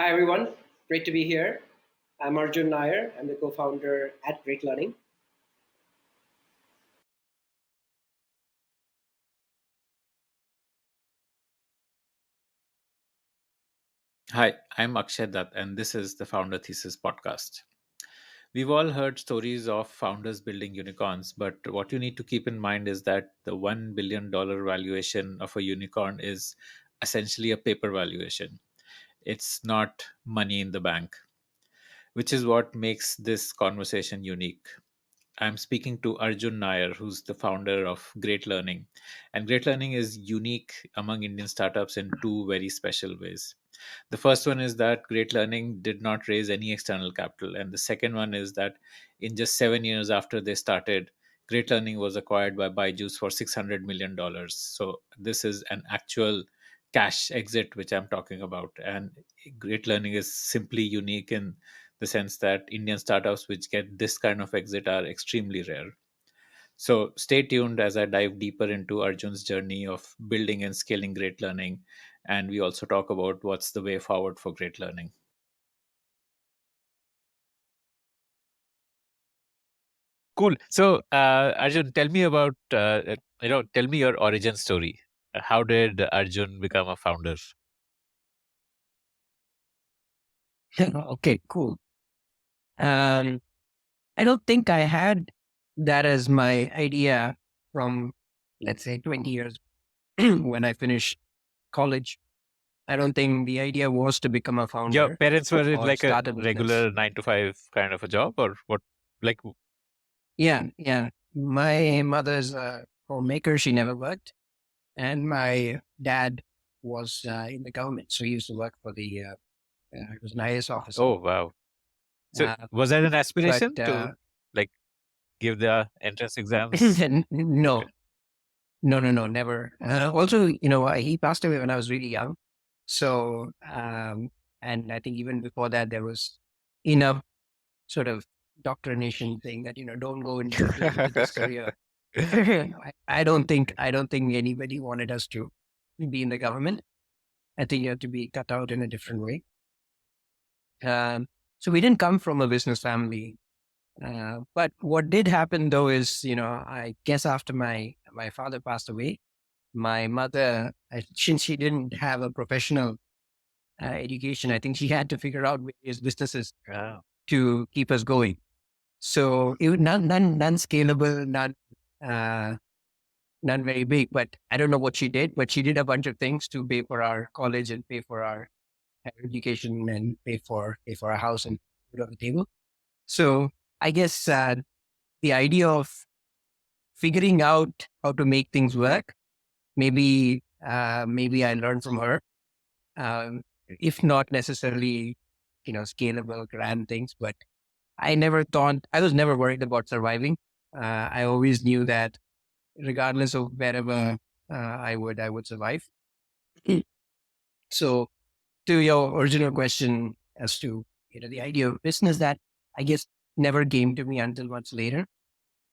Hi, everyone. Great to be here. I'm Arjun Nair. I'm the co founder at Great Learning. Hi, I'm Akshay Datt, and this is the Founder Thesis podcast. We've all heard stories of founders building unicorns, but what you need to keep in mind is that the $1 billion valuation of a unicorn is essentially a paper valuation. It's not money in the bank, which is what makes this conversation unique. I'm speaking to Arjun Nair, who's the founder of Great Learning. And Great Learning is unique among Indian startups in two very special ways. The first one is that Great Learning did not raise any external capital. And the second one is that in just 7 years after they started, Great Learning was acquired by Byju for $600 million. So this is an actual cash exit, which I'm talking about. And Great Learning is simply unique in the sense that Indian startups which get this kind of exit are extremely rare. So stay tuned as I dive deeper into Arjun's journey of building and scaling Great Learning. And we also talk about what's the way forward for Great Learning. Cool. So, Arjun, tell me about, tell me your origin story. How did Arjun become a founder? Okay, cool. Um, I don't think I had that as my idea from, let's say, 20 years when I finished college. I don't think the idea was to become a Your founder parents were in or like a start a business. regular 9 to 5 kind of a job, or what? Like, Yeah, yeah. My mother's a homemaker. She never worked. And my dad was in the government. So he used to work for he was an IAS officer. oh, wow. So, Uh, was that an but aspiration to like give the entrance exams? Okay. no, no, never. Also, he passed away when I was really young. So, and I think even before that, there was enough sort of doctrination saying that, don't go into this career. I don't think anybody wanted us to be in the government. I think you have to be cut out in a different way. Um, so we didn't come from a business family. But what did happen though is, I guess after my father passed away, my mother, since she didn't have a professional education, I think she had to figure out various businesses Wow. to keep us going. So it was none scalable, uh, none very big. But I don't know what she did, but she did a bunch of things to pay for our college and pay for our higher education and pay for our house and put it on the table. So I guess the idea of figuring out how to make things work, maybe I learned from her. If not necessarily, scalable grand things, but I was never worried about surviving. I always knew that regardless of wherever I would survive. So to your original question as to, the idea of business, that I guess never came to me until much later.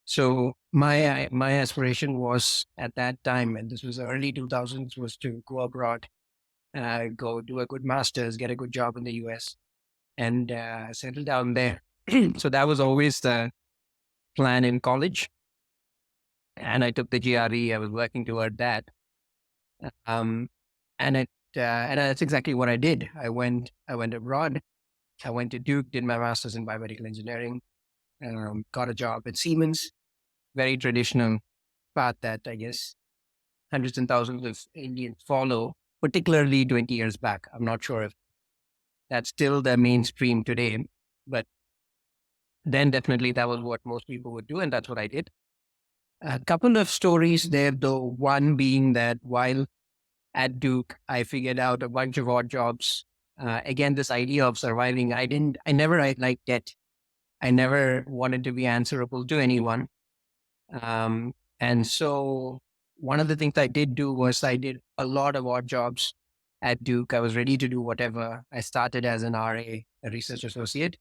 So my aspiration was at that time, and this was the early 2000s, was to go abroad, go do a good master's, get a good job in the US, and settle down there. So that was always the plan in college, and I took the GRE. I was working toward that, um, and that's exactly what I did. I went abroad. I went to Duke, did my master's in biomedical engineering, got a job at Siemens. Very traditional path that I guess hundreds and thousands of Indians follow, particularly 20 years back. I'm not sure if that's still the mainstream today, but then definitely that was what most people would do, and that's what I did. A couple of stories there, though. One being that while at Duke, I figured out a bunch of odd jobs. Again, this idea of surviving, I liked debt. I never wanted to be answerable to anyone. And so one of the things I did do was I did a lot of odd jobs at Duke. I was ready to do whatever. I started as an RA, a research associate,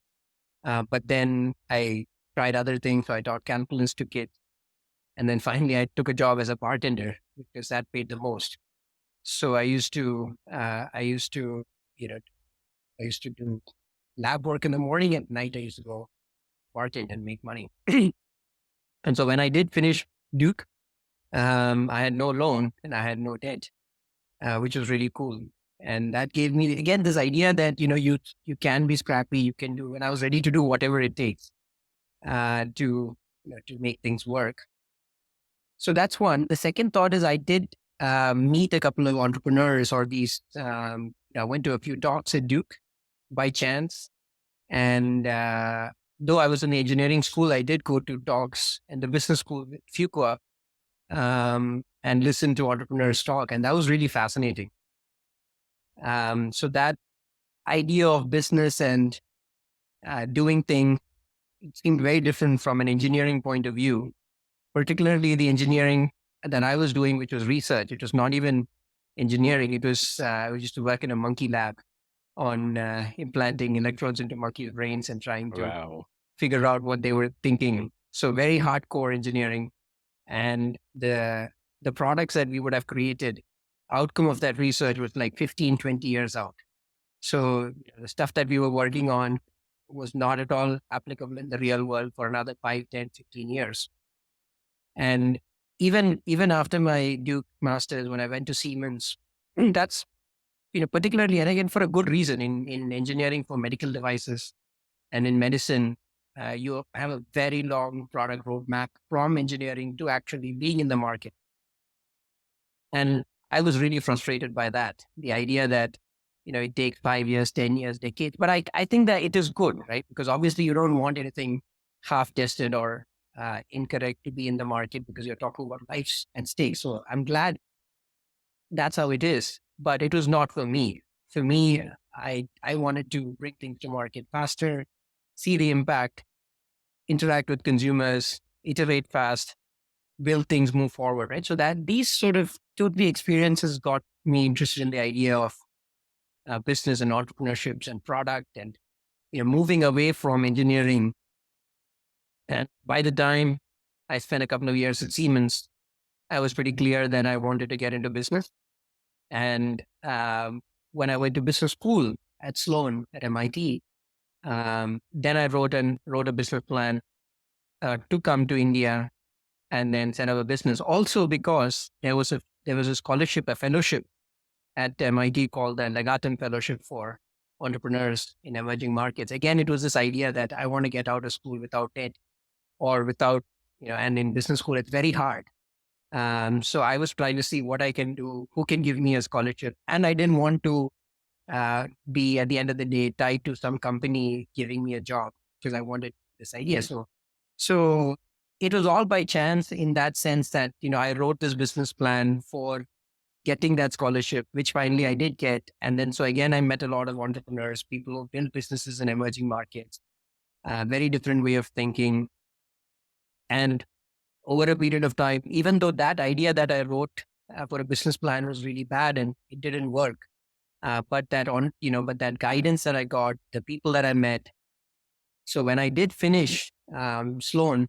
but then I tried other things. So I taught calculus to kids. And then finally I took a job as a bartender because that paid the most. So I used to, you know, I used to do lab work in the morning. At night, I used to go bartend and make money. And so when I did finish Duke, I had no loan and I had no debt, which was really cool. And that gave me again this idea that you can be scrappy, you can do, and I was ready to do whatever it takes to make things work. So that's one. The second thought is I did meet a couple of entrepreneurs or these. I went to a few talks at Duke by chance, and though I was in the engineering school, I did go to talks in the business school with Fuqua and listen to entrepreneurs talk, and that was really fascinating. So that idea of business and doing things, it seemed very different from an engineering point of view, particularly the engineering that I was doing, which was research. It was not even engineering. It was, I used to work in a monkey lab on implanting electrodes into monkey brains and trying to Wow. figure out what they were thinking. So very hardcore engineering. And the products that we would have created, outcome of that research was like 15, 20 years out. So the stuff that we were working on was not at all applicable in the real world for another 5, 10, 15 years. And even after my Duke Masters, when I went to Siemens, that's, particularly, and again, for a good reason in engineering for medical devices and in medicine, you have a very long product roadmap from engineering to actually being in the market. And I was really frustrated by that. The idea that, it takes 5 years, 10 years, decades. But I think that it is good, right? Because obviously you don't want anything half tested or incorrect to be in the market because you're talking about lives at stake. So I'm glad that's how it is. But it was not for me. For me, I wanted to bring things to market faster, see the impact, interact with consumers, iterate fast, build things, move forward, right? So that these sort of 2, 3 experiences got me interested in the idea of business and entrepreneurships and product and, moving away from engineering. And by the time I spent a couple of years at Siemens, I was pretty clear that I wanted to get into business. And when I went to business school at Sloan at MIT, then I wrote a business plan to come to India and then set up a business. Also because there was a scholarship, a fellowship at MIT called the Legatum Fellowship for Entrepreneurs in Emerging Markets. Again, it was this idea that I want to get out of school without debt or without, and in business school, it's very hard. So I was trying to see what I can do, who can give me a scholarship. And I didn't want to be, at the end of the day, tied to some company giving me a job because I wanted this idea. So it was all by chance in that sense that, I wrote this business plan for getting that scholarship, which finally I did get. And then, so again, I met a lot of entrepreneurs, people who build businesses in emerging markets, very different way of thinking. And over a period of time, even though that idea that I wrote for a business plan was really bad and it didn't work, but that guidance that I got, the people that I met. So when I did finish Sloan,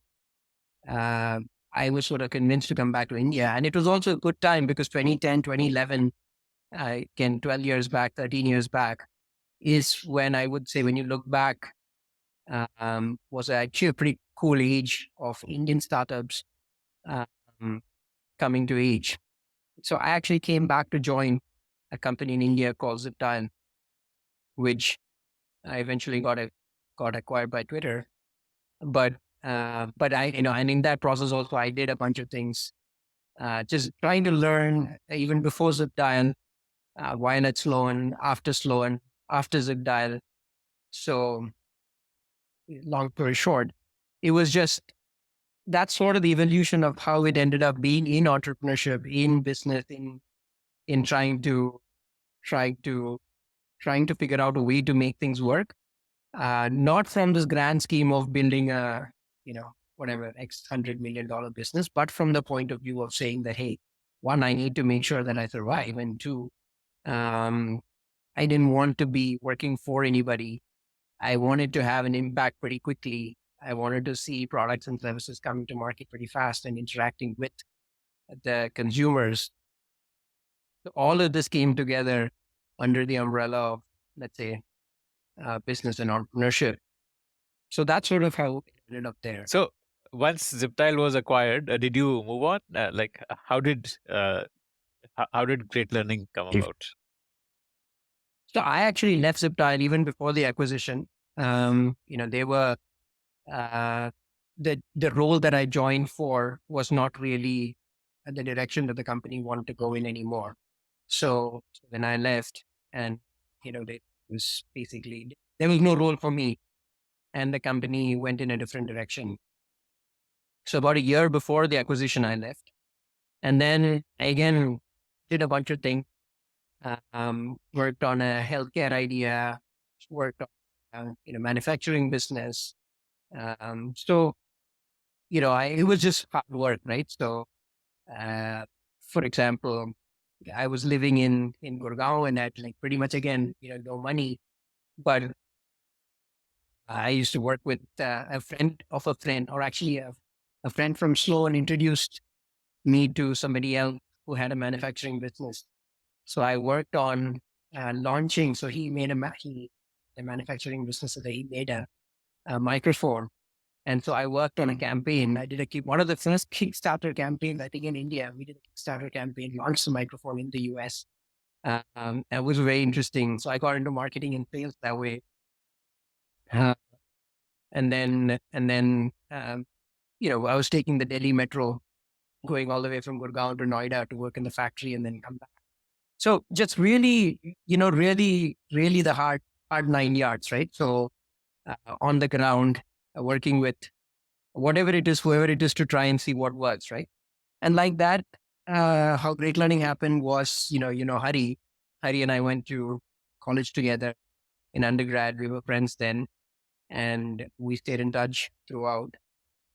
I was sort of convinced to come back to India. And it was also a good time because 2010, 2011, again, 12 years back, 13 years back, is when I would say, when you look back, was actually a pretty cool age of Indian startups coming to age. So I actually came back to join a company in India called ZipDial, which I eventually got acquired by Twitter. But I, and in that process also, I did a bunch of things, just trying to learn even before ZipDial, while at Sloan, after Sloan, after ZipDial. So long story short, it was just, that's sort of the evolution of how it ended up being in entrepreneurship, in business, in trying to figure out a way to make things work. Not from this grand scheme of building a, whatever, X $100 million business, but from the point of view of saying that, hey, one, I need to make sure that I survive. And two, I didn't want to be working for anybody. I wanted to have an impact pretty quickly. I wanted to see products and services coming to market pretty fast and interacting with the consumers. So all of this came together under the umbrella of, let's say, business and entrepreneurship. So that's sort of how it ended up there. So once Ziptile was acquired, did you move on? How did Great Learning come about? So I actually left Ziptile even before the acquisition. They were uh, the role that I joined for was not really the direction that the company wanted to go in anymore. So when I left, and they was basically there was no role for me, and the company went in a different direction. So about a year before the acquisition, I left, and then I again did a bunch of things. Worked on a healthcare idea, worked on manufacturing business. So it was just hard work, right? So uh, for example, I was living in Gurgaon and had like pretty much again no money, but I used to work with a friend of a friend, or actually a friend from Sloan introduced me to somebody else who had a manufacturing business. So I worked on launching. So he made a manufacturing business, so that he made a microphone. And so I worked on a campaign. I did one of the first Kickstarter campaigns, I think in India. We did a Kickstarter campaign, launched the microphone in the US. It was very interesting. So I got into marketing and sales that way. Uh, and then, I was taking the Delhi metro, going all the way from Gurgaon to Noida to work in the factory and then come back. So just really, really the hard 9 yards, right? So on the ground, working with whatever it is, whoever it is, to try and see what works, right? And like that, how Great Learning happened was, Hari and I went to college together in undergrad. We were friends then, and we stayed in touch throughout.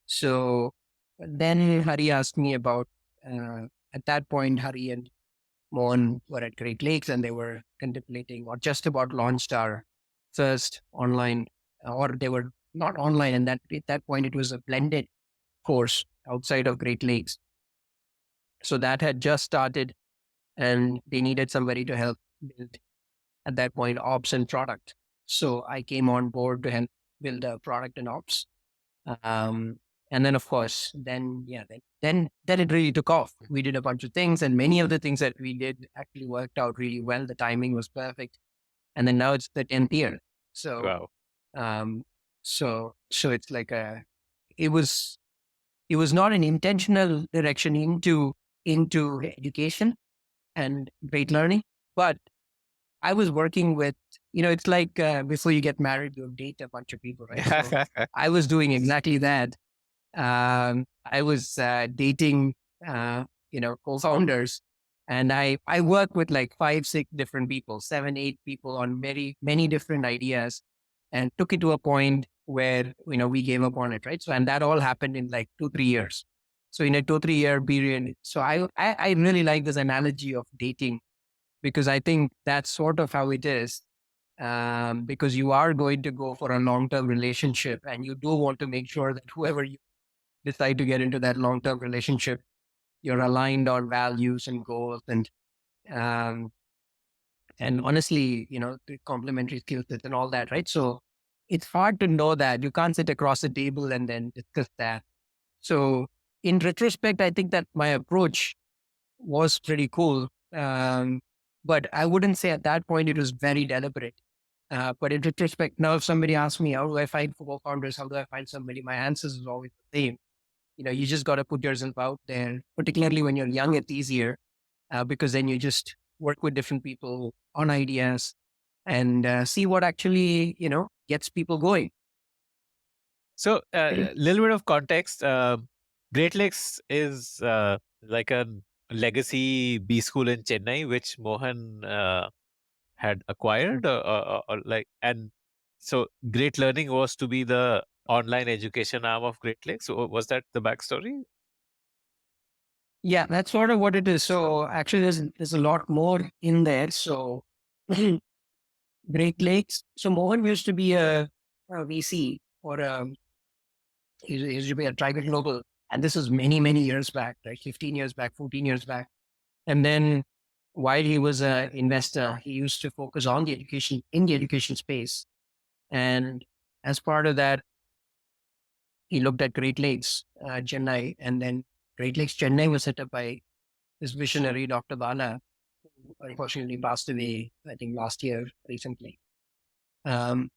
So then Hari asked me about, at that point, Hari and Mohan were at Great Lakes and they were contemplating or just about launched our first online, or they were not online. And at that point, it was a blended course outside of Great Lakes. So that had just started and they needed somebody to help build, at that point, ops and product. So I came on board to help build a product and ops. And then, of course, then it really took off. We did a bunch of things, and many of the things that we did actually worked out really well. The timing was perfect. And then now it's the 10th year. So, Wow. So it's like it was not an intentional direction into education and Great Learning, but I was working with, it's like before you get married, you date a bunch of people, right? So I was doing exactly that. I was dating, co-founders, and I work with like 5, 6 different people, 7, 8 people on very many different ideas, and took it to a point where we gave up on it, right? So and that all happened in like 2, 3 years. So in a 2, 3 year period, so I really like this analogy of dating, because I think that's sort of how it is. Because you are going to go for a long-term relationship, and you do want to make sure that whoever you decide to get into that long-term relationship, you're aligned on values and goals, um, and honestly, the complementary skill sets and all that, right? So it's hard to know that. You can't sit across the table and then discuss that. So in retrospect, I think that my approach was pretty cool. But I wouldn't say at that point it was very deliberate. But in retrospect, now if somebody asks me, how do I find co-founders? How do I find somebody? My answers is always the same. You just got to put yourself out there. Particularly when you're young, it's easier because then you just work with different people on ideas and see what actually, gets people going. So a little bit of context. Great Lakes is like a legacy B school in Chennai, which Mohan had acquired, and so Great Learning was to be the online education arm of Great Lakes. So was that the backstory? Yeah, that's sort of what it is. So actually, there's a lot more in there. So Great Lakes. So Mohan used to be a VC, or he used to be a Tiger Global, and this was many, many years back, like 15 years back, 14 years back. And then while he was an investor, he used to focus on the education space. And as part of that, he looked at Great Lakes, Chennai, and then Great Lakes Chennai was set up by this visionary, Dr. Bala, who unfortunately passed away, I think last year, recently. Um,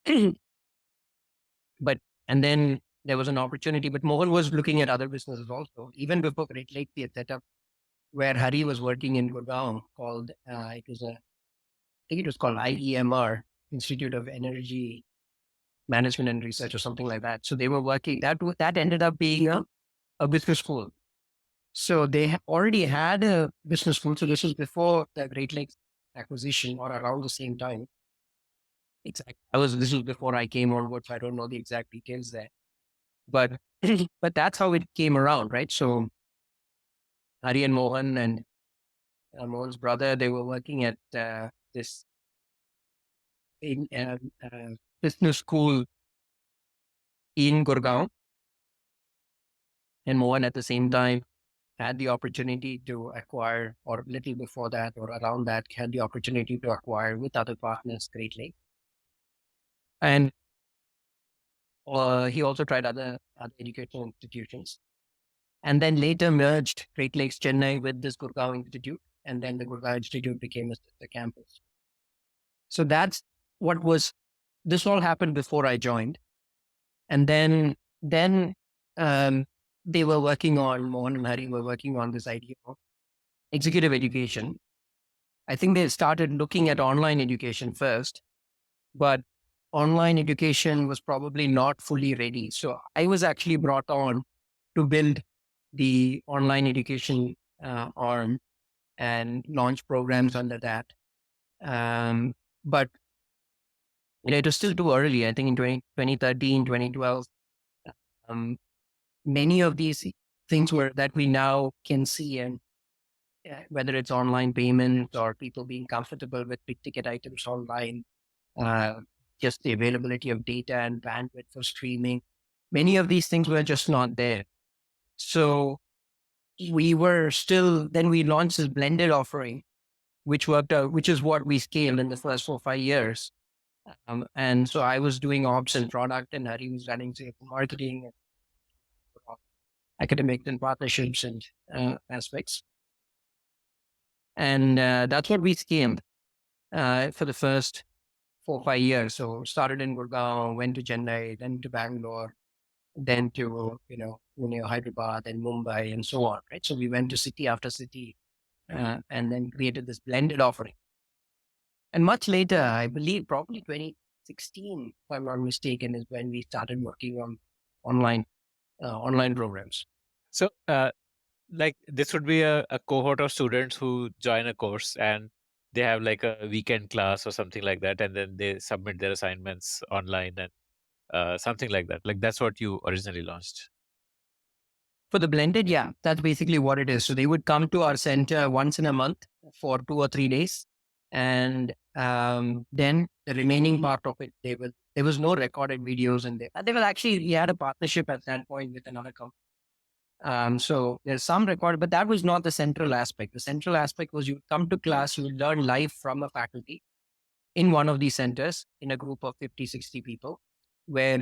but and then there was an opportunity, but Mohan was looking at other businesses also. Even before Great Lake, we had set up where Hari was working in Gurgaon, called I think it was called IEMR, Institute of Energy Management and Research, or something like that. So they were working. That ended up being a business school. So they already had a business school. So this was before the Great Lakes acquisition, or around the same time. Exactly. This was before I came on board, so I don't know the exact details there. But but that's how it came around, right? So Hari and Mohan and Mohan's brother, they were working at this in, business school in Gurgaon, and Mohan at the same time had the opportunity to acquire, or a little before that, or around that, had the opportunity to acquire with other partners Great Lake. And he also tried other educational institutions. And then later merged Great Lakes Chennai with this Gurgaon Institute. And then the Gurgaon Institute became a sister campus. So that's what was, this all happened before I joined. And then they were working on, Mohan and Hari were working on this idea of executive education. I think they started looking at online education first, but online education was probably not fully ready. So I was actually brought on to build the online education arm and launch programs under that. But it was still too early. I think in 2013, 2012, many of these things were that we now can see, and whether it's online payments or people being comfortable with big ticket items online, just the availability of data and bandwidth for streaming, many of these things were just not there. So we were still, then we launched this blended offering, which worked out, which is what we scaled in the first 4 or 5 years. And so I was doing ops and product, and Hari was running sales and marketing, academic and partnerships and aspects. And that's what we scaled for the first 4 or 5 years. So started in Gurgaon, went to Chennai, then to Bangalore, then to, Pune, Hyderabad, and Mumbai, and so on, right? So we went to city after city, and then created this blended offering. And much later, I believe probably 2016, if I'm not mistaken, is when we started working on online programs. So, like this would be a cohort of students who join a course and they have like a weekend class or something like that, and then they submit their assignments online and something like that. Like that's what you originally launched. For the blended, yeah, that's basically what it is. So they would come to our center once in a month for 2 or 3 days. And then the remaining part of it, there was no recorded videos in there. They were actually, we had a partnership at that point with another company. So there's some recorded, but that was not the central aspect. The central aspect was you come to class, you learn live from a faculty in one of these centers in a group of 50, 60 people.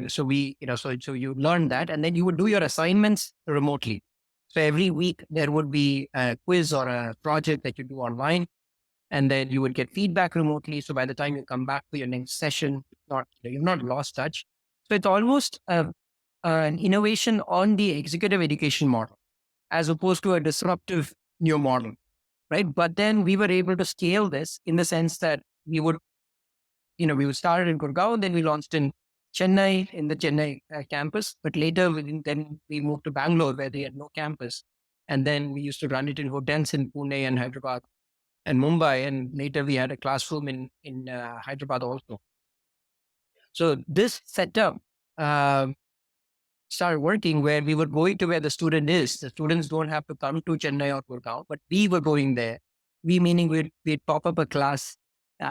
So you learn that, and then you would do your assignments remotely. So every week there would be a quiz or a project that you do online, and then you would get feedback remotely. So by the time you come back for your next session, you've not lost touch. So it's almost an innovation on the executive education model, as opposed to a disruptive new model, right? But then we were able to scale this in the sense that we would start in Gurgaon, then we launched in Chennai, in the Chennai campus. But later, then we moved to Bangalore, where they had no campus. And then we used to run it in hotels in Pune and Hyderabad and Mumbai. And later we had a classroom in Hyderabad also. So this setup started working, where we were going to where the student is. The students don't have to come to Chennai or Gurgaon, but we were going there. We meaning we'd pop up a class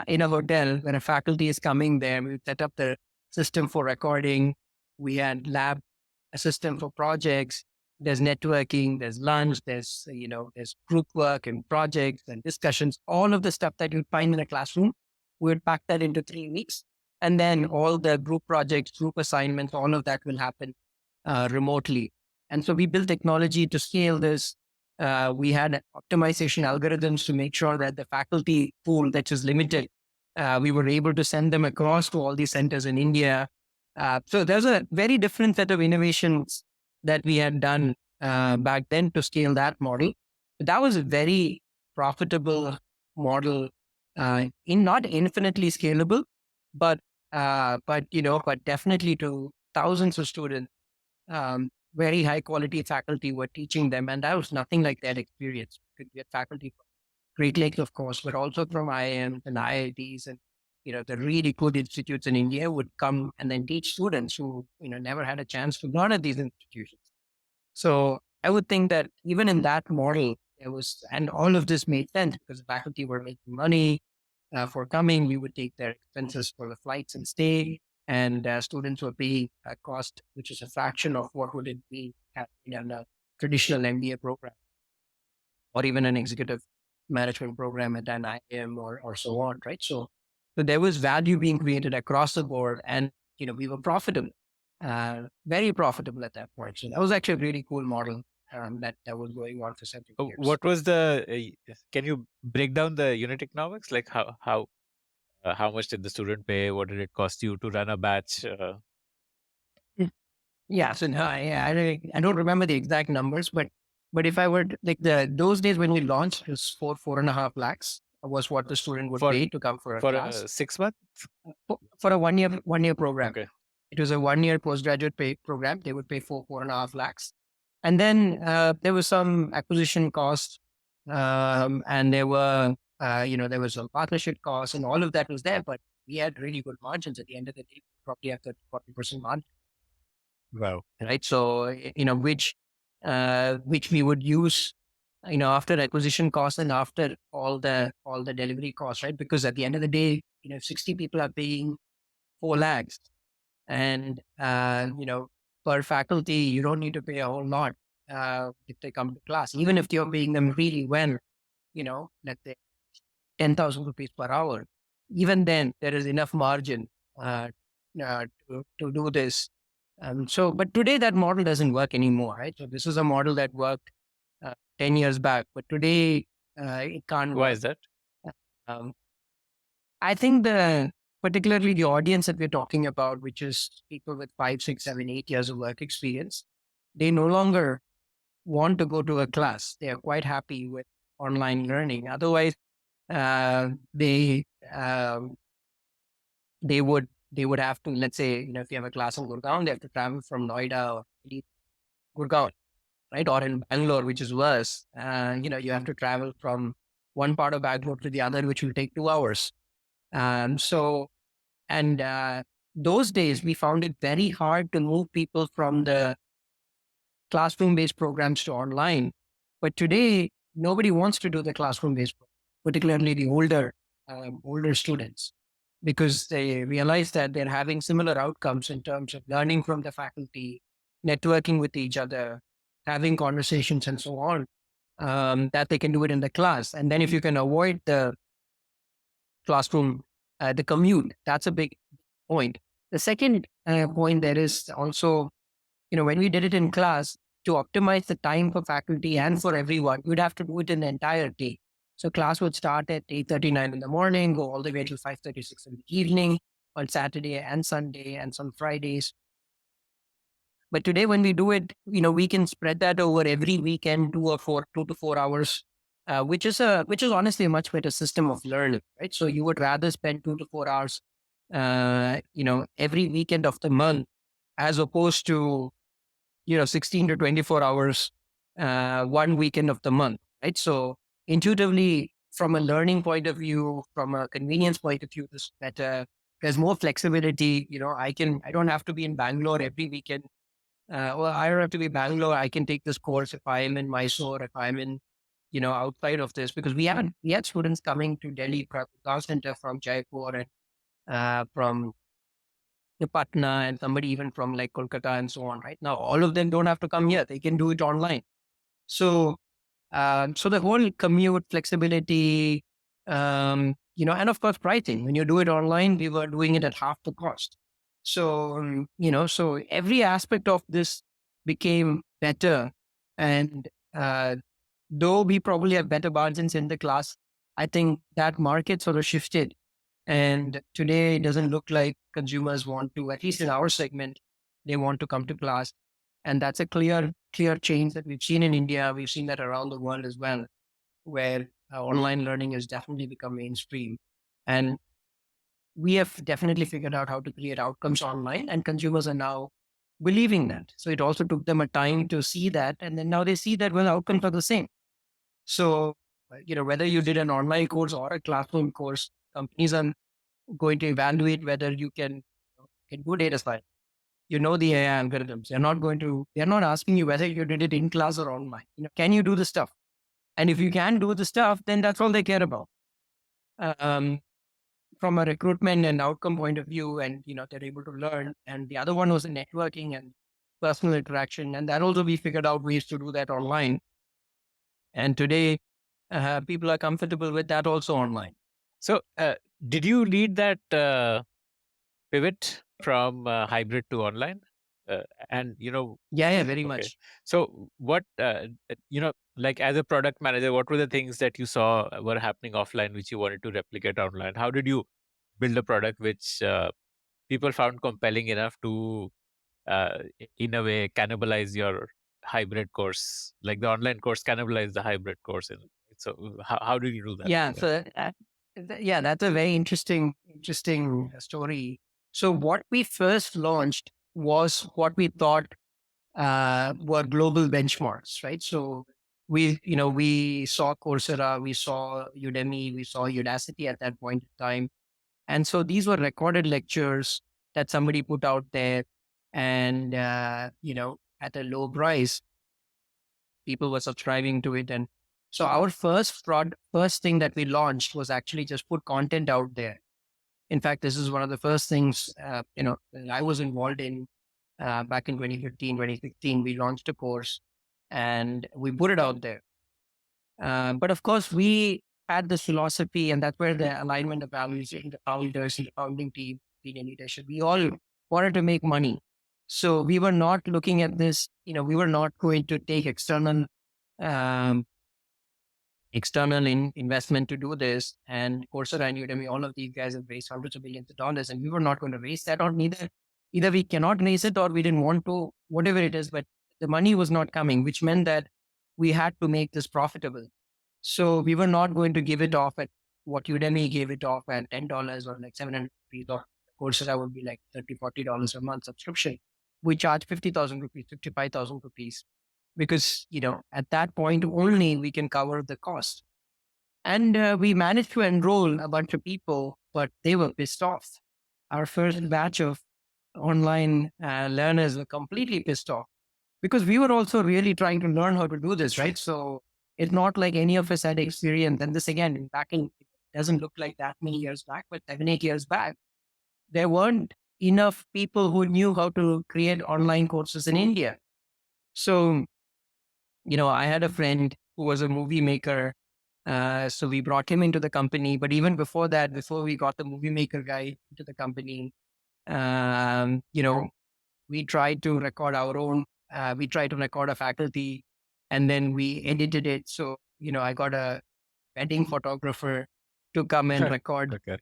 in a hotel where a faculty is coming there. We set up the system for recording. We had a system for projects. There's networking, there's lunch, there's group work and projects and discussions, all of the stuff that you'd find in a classroom. We would pack that into 3 weeks. And then all the group projects, group assignments, all of that will happen remotely. And so we built technology to scale this. We had optimization algorithms to make sure that the faculty pool that is limited, we were able to send them across to all these centers in India. So there's a very different set of innovations that we had done back then to scale that model. But that was a very profitable model, in not infinitely scalable, but but definitely to thousands of students. Very high quality faculty were teaching them, and that was nothing like that experience. You could get faculty from Great Lakes, of course, but also from IIMs and IITs, and the really good institutes in India would come and then teach students who never had a chance to learn at these institutions. So I would think that even in that model, it was, and all of this made sense because the faculty were making money for coming. We would take their expenses for the flights and stay, and students were paying a cost which is a fraction of what would it be in a traditional MBA program or even an executive management program at an IIM or so on, right? So there was value being created across the board, and we were profitable, very profitable at that point. So that was actually a really cool model that was going on for several years. What was the? Can you break down the unit economics? Like how much did the student pay? What did it cost you to run a batch? Yeah, so no, I don't remember the exact numbers, but if I were like those days when we launched, it was 4.5 lakhs was what the student would For- pay to come for a for class 6 months? for a one year program. Okay. It was a 1 year postgraduate pay program. They would pay 4.5 lakhs, and then there was some acquisition cost, and there was some partnership costs, and all of that was there. But we had really good margins at the end of the day. Probably have 30-40% margin. Wow. Right. So, which we would use, after acquisition costs and after all the delivery costs, right? Because at the end of the day, if 60 people are paying 4 lakhs and, per faculty, you don't need to pay a whole lot if they come to class, even if you're paying them really well, let's say 10,000 rupees per hour, even then there is enough margin to do this. But today that model doesn't work anymore, right? So this is a model that worked 10 years back, but today it can't Why work. is that? Um, I think particularly the audience that we're talking about, which is people with 5, 6, 7, 8 years of work experience, they no longer want to go to a class. They are quite happy with online learning. Otherwise, they would have to, let's say, if you have a class in Gurgaon, they have to travel from Noida or Gurgaon, right? Or in Bangalore, which is worse. You have to travel from one part of Bangalore to the other, which will take 2 hours. Those days we found it very hard to move people from the classroom-based programs to online. But today, nobody wants to do the classroom-based program, particularly the older students, because they realize that they're having similar outcomes in terms of learning from the faculty, networking with each other, having conversations and so on, that they can do it in the class. And then if you can avoid the classroom, the commute, that's a big point. The second point there is also, when we did it in class, to optimize the time for faculty and for everyone, you'd have to do it in the entire day. So class would start at 8:39 in the morning, go all the way till 5:36 in the evening on Saturday and Sunday and some Fridays. But today when we do it, we can spread that over every weekend, 2 to 4 hours, which is honestly a much better system of learning, right? So you would rather spend 2 to 4 hours, every weekend of the month, as opposed to 16 to 24 hours, one weekend of the month, right? So intuitively, from a learning point of view, from a convenience point of view, this better. There's more flexibility. I don't have to be in Bangalore every weekend. Well, I don't have to be Bangalore. I can take this course if I am in Mysore, if I'm in, outside of this, because we had students coming to Delhi Center from Jaipur and from Patna, and somebody even from like Kolkata and so on. Right now, all of them don't have to come here; they can do it online. So, so the whole commute flexibility, and of course pricing. When you do it online, we were doing it at half the cost. So, so every aspect of this became better. And though we probably have better margins in the class, I think that market sort of shifted. And today it doesn't look like consumers want to, at least in our segment, they want to come to class. And that's a clear change that we've seen in India. We've seen that around the world as well, where online learning has definitely become mainstream. And we have definitely figured out how to create outcomes online, and consumers are now believing that. So it also took them a time to see that. And then now they see that, well, outcomes are the same. So, whether you did an online course or a classroom course, companies are going to evaluate whether you can do data science. The AI algorithms. They're not asking you whether you did it in class or online. Can you do the stuff? And if you can do the stuff, then that's all they care about. Um, from a recruitment and outcome point of view, and they're able to learn. And the other one was the networking and personal interaction, and that also we figured out ways to do that online. And today, people are comfortable with that also online. So, did you lead that pivot from hybrid to online? And Yeah, very okay. much. So, what like as a product manager, what were the things that you saw were happening offline which you wanted to replicate online? How did you build a product which people found compelling enough to, in a way, cannibalize your hybrid course, like the online course cannibalize the hybrid course? So, how did you do that? Yeah. So, that's a very interesting story. So, what we first launched was what we thought were global benchmarks, right? So, we saw Coursera, we saw Udemy, we saw Udacity at that point in time. And so these were recorded lectures that somebody put out there, and, at a low price, people were subscribing to it. And so our first thing that we launched was actually just put content out there. In fact, this is one of the first things, that I was involved in back in 2015, 2016. We launched a course and we put it out there. But of course, we had this philosophy, and that's where the alignment of values in the founders and the founding team, senior leadership, we all wanted to make money. So we were not looking at this, we were not going to take um, external investment to do this. And Coursera and Udemy, all of these guys have raised hundreds of millions of dollars, and we were not going to raise that, or either we cannot raise it or we didn't want to, whatever it is, but the money was not coming, which meant that we had to make this profitable. So we were not going to give it off at what Udemy gave it off at $10 or like 700 rupees, or Coursera would be like $30, $40 a month subscription. We charge 50,000 rupees, 55,000 rupees, because, at that point only we can cover the cost. And we managed to enroll a bunch of people, but they were pissed off. Our first batch of online learners were completely pissed off, because we were also really trying to learn how to do this, right? So it's not like any of us had experience. And this, again, back in, it doesn't look like that many years back, but 7, 8 years back, there weren't enough people who knew how to create online courses in India. So, I had a friend who was a movie maker. So we brought him into the company. But even before that, before we got the movie maker guy into the company, we tried to record our own, we tried to record a faculty, and then we edited it. So, I got a wedding photographer to come and record. Okay.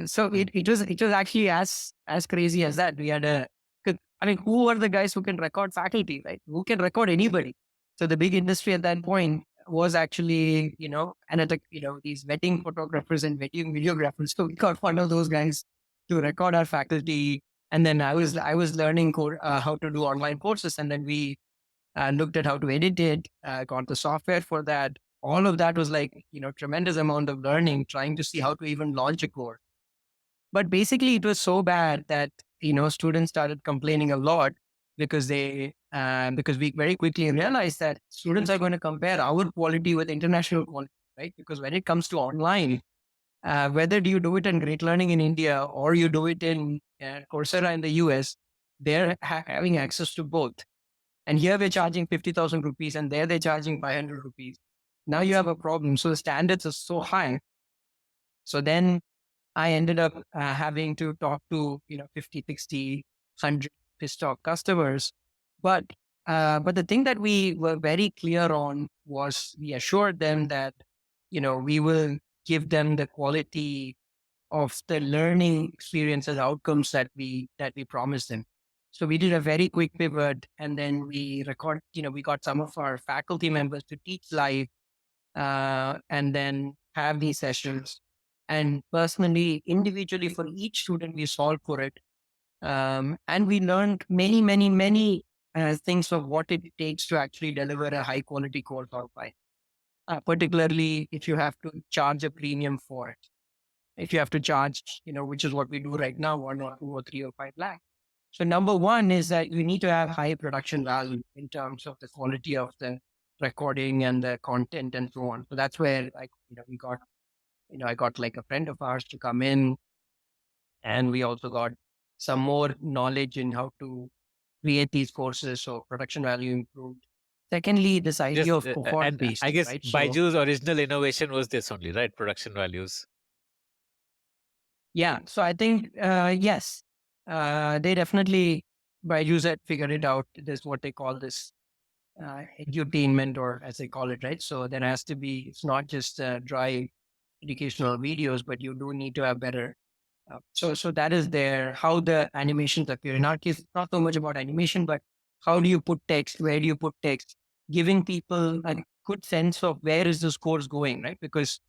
So it was actually as crazy as that. We had who are the guys who can record faculty, right? Who can record anybody? So the big industry at that point was actually, these wedding photographers and wedding videographers. So we got one of those guys to record our faculty. And then I was learning how to do online courses. And then we looked at how to edit it, got the software for that. All of that was like, tremendous amount of learning, trying to see how to even launch a course. But basically it was so bad that, students started complaining a lot, because because we very quickly realized that students are going to compare our quality with international quality, right? Because when it comes to online, whether do you do it in Great Learning in India or you do it in Coursera in the US, they're having access to both. And here we're charging 50,000 rupees, and there they're charging 500 rupees. Now you have a problem. So the standards are so high So then I ended up having to talk to, 50, 60, 100 pissed off customers. But, but the thing that we were very clear on was we assured them that, we will give them the quality of the learning experiences outcomes that we promised them. So we did a very quick pivot, and then we got some of our faculty members to teach live, and then have these sessions. And personally, individually for each student, we solved for it. And we learned many, many, many things of what it takes to actually deliver a high quality course online, particularly if you have to charge a premium for it. If you have to charge, which is what we do right now, 1 or 2 or 3 or 5 lakh. So number one is that you need to have high production value in terms of the quality of the recording and the content and so on. So that's where I got like a friend of ours to come in, and we also got some more knowledge in how to create these courses. So production value improved. Secondly, this idea Just of cohort and I based, guess right? So Byju's original innovation was this only, right? Production values. yeah, so I think, yes, they definitely, by user figured it out. This what they call this edutainment, or as they call it, right? So there has to be, it's not just dry educational videos, but you do need to have better. So that is there. How the animations appear. In our case, it's not so much about animation, but how do you put text? Where do you put text? Giving people a good sense of where is this course going, right? Because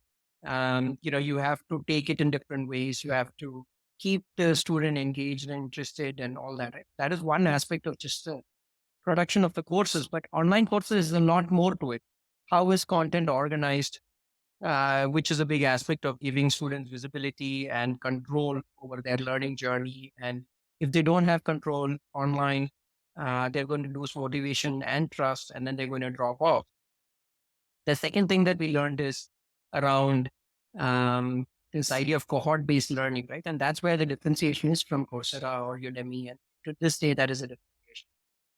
you have to take it in different ways. You have to keep the student engaged and interested and all that. Right? That is one aspect of just the production of the courses, but online courses is a lot more to it. How is content organized? Which is a big aspect of giving students visibility and control over their learning journey. And if they don't have control online, they're going to lose motivation and trust, and then they're going to drop off. The second thing that we learned is around this idea of cohort based learning, right? And that's where the differentiation is from Coursera or Udemy. And to this day, that is a differentiation,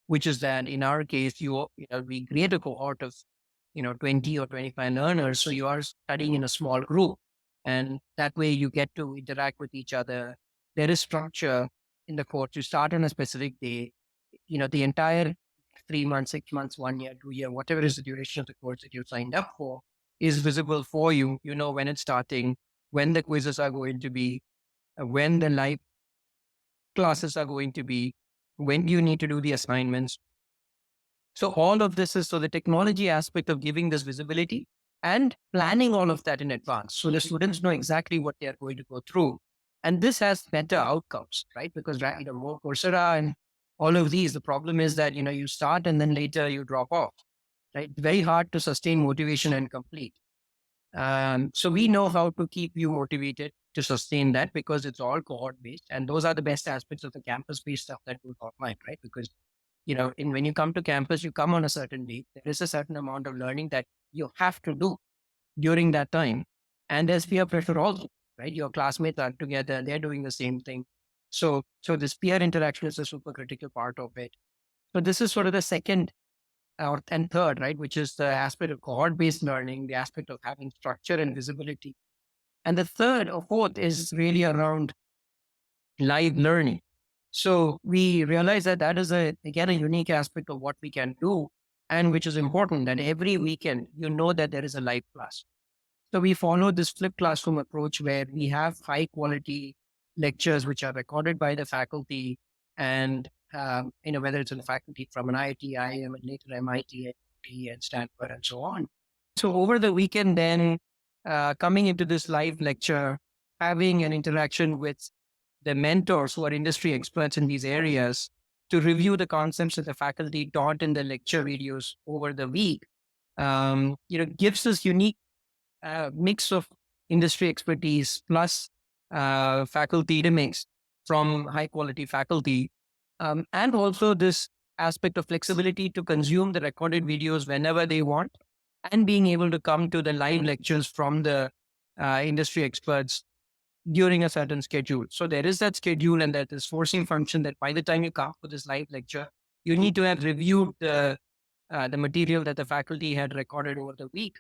which is that in our case, we create a cohort of 20 or 25 learners. So you are studying in a small group, and that way you get to interact with each other. There is structure in the course. You start on a specific day. The entire 3 months, 6 months, 1 year, 2 year, whatever is the duration of the course that you signed up for is visible for you. You know when it's starting, when the quizzes are going to be, when the live classes are going to be, when you need to do the assignments. So all of this is, so the technology aspect of giving this visibility and planning all of that in advance. So the students know exactly what they are going to go through. And this has better outcomes, right? Because more Coursera and all of these, the problem is that, you start and then later you drop off, right? Very hard to sustain motivation and complete. So we know how to keep you motivated to sustain that, because it's all cohort based. And those are the best aspects of the campus based stuff that we online, right? Because when you come to campus, you come on a certain date. There is a certain amount of learning that you have to do during that time. And there's peer pressure also, right? Your classmates are together, they're doing the same thing. So this peer interaction is a super critical part of it. So this is sort of the second and third, right? Which is the aspect of cohort-based learning, the aspect of having structure and visibility. And the third or fourth is really around live learning. So we realize that that is again a unique aspect of what we can do, and which is important, that every weekend, that there is a live class. So we follow this flipped classroom approach where we have high quality lectures, which are recorded by the faculty, and, whether it's a faculty from an IIT, IIM, and later MIT, and Stanford, and so on. So over the weekend, then coming into this live lecture, having an interaction with the mentors who are industry experts in these areas to review the concepts that the faculty taught in the lecture videos over the week, gives us unique mix of industry expertise plus faculty mix from high quality faculty, and also this aspect of flexibility to consume the recorded videos whenever they want, and being able to come to the live lectures from the industry experts during a certain schedule. So there is that schedule, and that is forcing function that by the time you come for this live lecture, you need to have reviewed the material that the faculty had recorded over the week.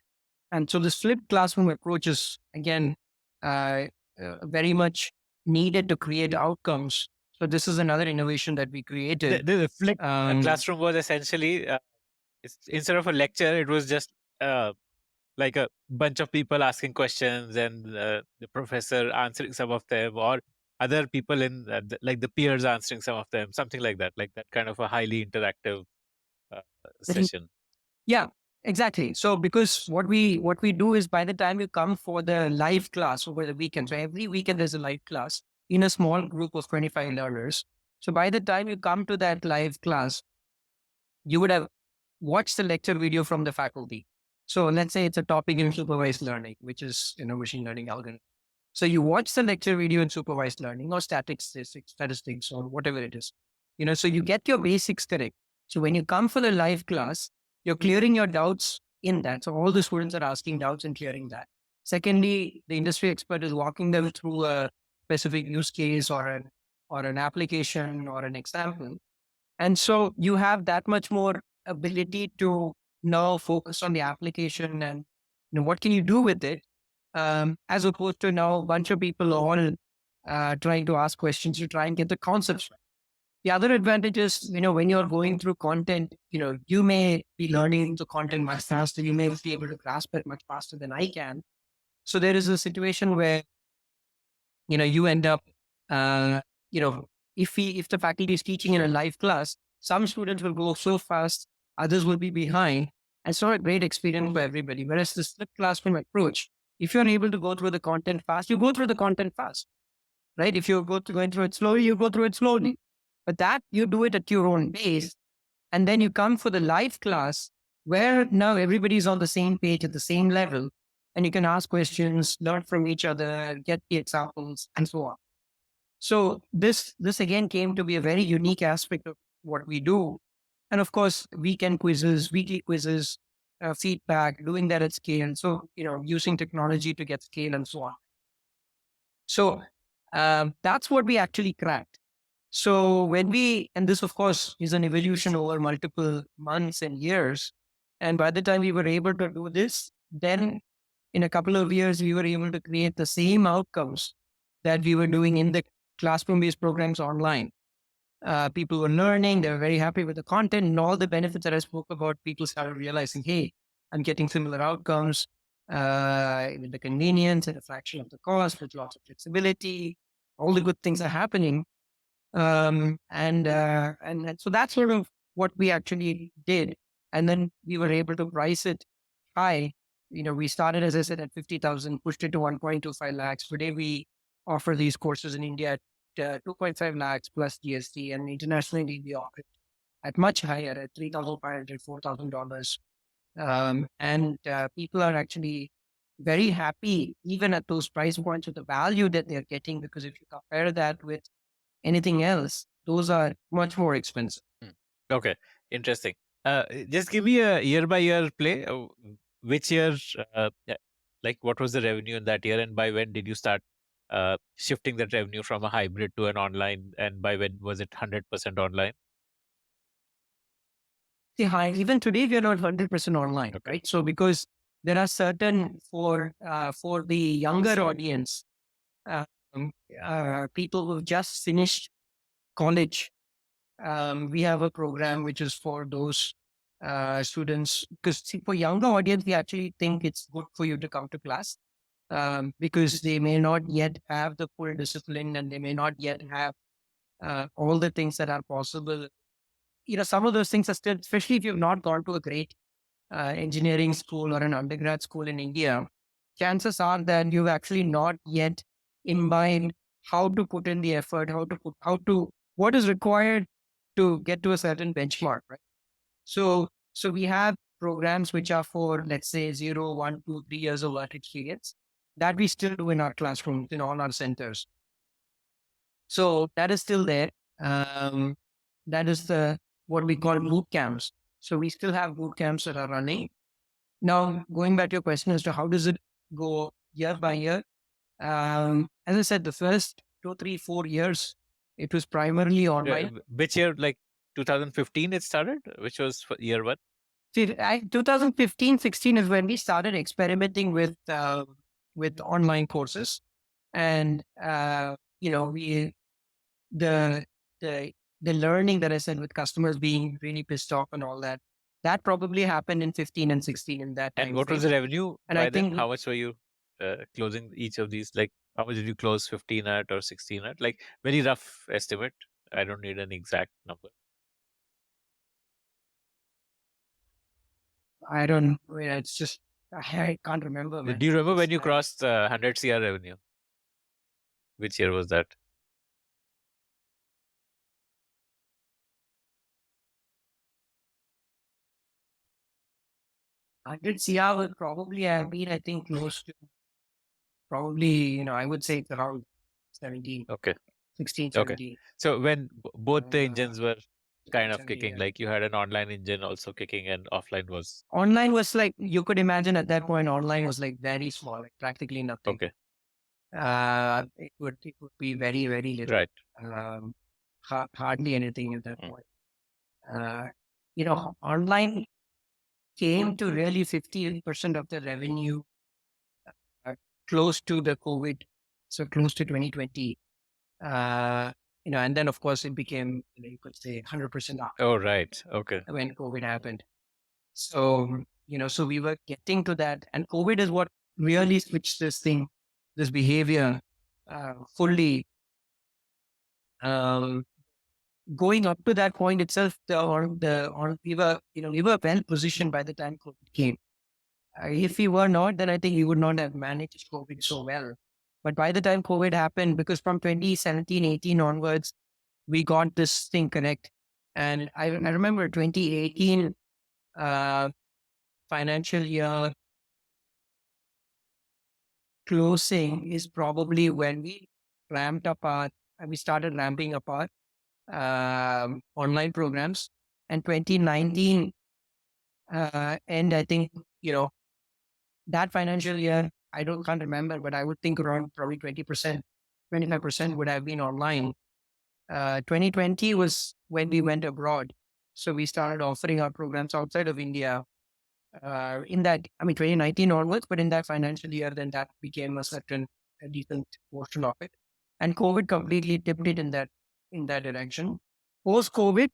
And so this flipped classroom approach is, again, very much needed to create outcomes. So this is another innovation that we created. The flipped Um, classroom was essentially instead of a lecture, it was just like a bunch of people asking questions and the professor answering some of them, or other people in like the peers answering some of them, something like that kind of a highly interactive uh, session. Yeah, exactly. So because what we do is by the time you come for the live class over the weekend, so every weekend there's a live class in a small group of 25 learners. So by the time you come to that live class, you would have watched the lecture video from the faculty. So let's say it's a topic in supervised learning, which is machine learning algorithm. So you watch the lecture video in supervised learning or statistics or whatever it is. So you get your basics correct. So when you come for the live class, you're clearing your doubts in that. So all the students are asking doubts and clearing that. Secondly, the industry expert is walking them through a specific use case or an application or an example. And so you have that much more ability to now focus on the application and what can you do with it, as opposed to now a bunch of people all trying to ask questions to try and get the concepts right. The other advantage is, when you're going through content, you may be learning the content much faster. You may be able to grasp it much faster than I can. So there is a situation where, you end up, uh, you know, if the faculty is teaching in a live class, some students will go so fast, others will be behind. And so a great experience for everybody. Whereas the split classroom approach, if you're able to go through the content fast, you go through the content fast, right? If you're going through it slowly, you go through it slowly. But that you do it at your own pace. And then you come for the live class where now everybody's on the same page at the same level. And you can ask questions, learn from each other, get the examples, and so on. So this again came to be a very unique aspect of what we do. And of course, weekend quizzes, weekly quizzes, feedback, doing that at scale. So, using technology to get scale and so on. So that's what we actually cracked. So and this of course is an evolution over multiple months and years. And by the time we were able to do this, then in a couple of years, we were able to create the same outcomes that we were doing in the classroom-based programs online. People were learning, they were very happy with the content and all the benefits that I spoke about. People started realizing, hey, I'm getting similar outcomes with the convenience and a fraction of the cost, with lots of flexibility. All the good things are happening. And so that's sort of what we actually did. And then we were able to price it high. We started, as I said, at 50,000, pushed it to 1.25 lakhs. Today, we offer these courses in India at 2.5 lakhs plus GST, and internationally, we offer it at much higher, at $3,500, $4,000. And people are actually very happy, even at those price points, with the value that they're getting, because if you compare that with anything else, those are much more expensive. Okay, interesting. Just give me a year by year play. Which year, like what was the revenue in that year, and by when did you start shifting that revenue from a hybrid to an online, and by when was it 100% online? See, even today we are not 100% online, Okay. right? So because there are certain for the younger audience, people who've just finished college, we have a program which is for those students. Because for younger audience, we actually think it's good for you to come to class, because they may not yet have the full discipline and they may not yet have all the things that are possible. Some of those things are still, especially if you've not gone to a great engineering school or an undergrad school in India, chances are that you've actually not yet imbibed how to put in the effort, what is required to get to a certain benchmark, right? So we have programs which are for, let's say, 0, 1, 2, 3 years of work experience that we still do in our classrooms, in all our centers. So that is still there. That is what we call boot camps. So we still have boot camps that are running. Now, going back to your question as to how does it go year by year? As I said, the first 2, 3, 4 years, it was primarily online. Which year, like 2015 it started? Which was year one? See, 2015, 16 is when we started experimenting with online courses. And, we, the, the, the learning that I said with customers being really pissed off and all that, that probably happened in 15 and 16 in that And time what was frame. the revenue And I by then? think How much were you closing each of these? Like, how much did you close 15 at or 16 at? Like, very rough estimate. I don't need an exact number. I don't, I mean, it's just, I can't remember, man. Do you remember when It's, you crossed 100 CR revenue? Which year was that? 100 CR would probably have been, I think, close to probably, I would say it's around 17, Okay. 16, Okay. 17. So when both the Uh, engines were kind of 17, kicking, yeah. like you had an online engine also kicking and offline was Online was like, you could imagine at that point, online was like very small, like practically nothing. okay. It would be very, very little. Right. Um, hardly anything at that Mm. point. Online came to really 50% of the revenue uh, close to the COVID, so close to 2020. And then of course it became, you could say 100% after Oh, right. Okay. when COVID happened. So, so we were getting to that, and COVID is what really switched this behavior fully. Um, Going up to that point itself, we were well positioned by the time COVID came. If we were not, then I think we would not have managed COVID so well. But by the time COVID happened, because from 2017, 18 onwards, we got this thing correct. And I remember 2018 financial year closing is probably when we started ramping up our online programs. And 2019, and I think, that financial year, can't remember, but I would think around probably 20%, 25% would have been online. 2020 was when we went abroad. So we started offering our programs outside of India. In that, 2019 onwards, but in that financial year, then that became a decent portion of it. And COVID completely tipped it in that direction. Post COVID,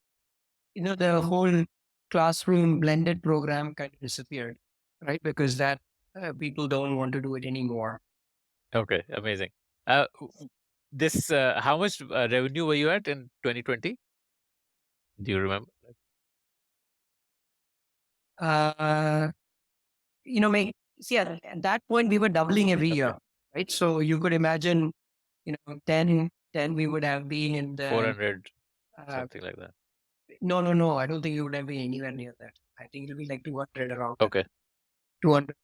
the whole classroom blended program kind of disappeared, right? Because that people don't want to do it anymore. Okay. Amazing. This how much revenue were you at in 2020? Do you remember? Uh, see, at that point, we were doubling every Okay. year, right? So you could imagine, 10 we would have been in the, 400, uh, something like that. no, I don't think it would have been anywhere near that. I think it would be like 200 around that. Okay. 200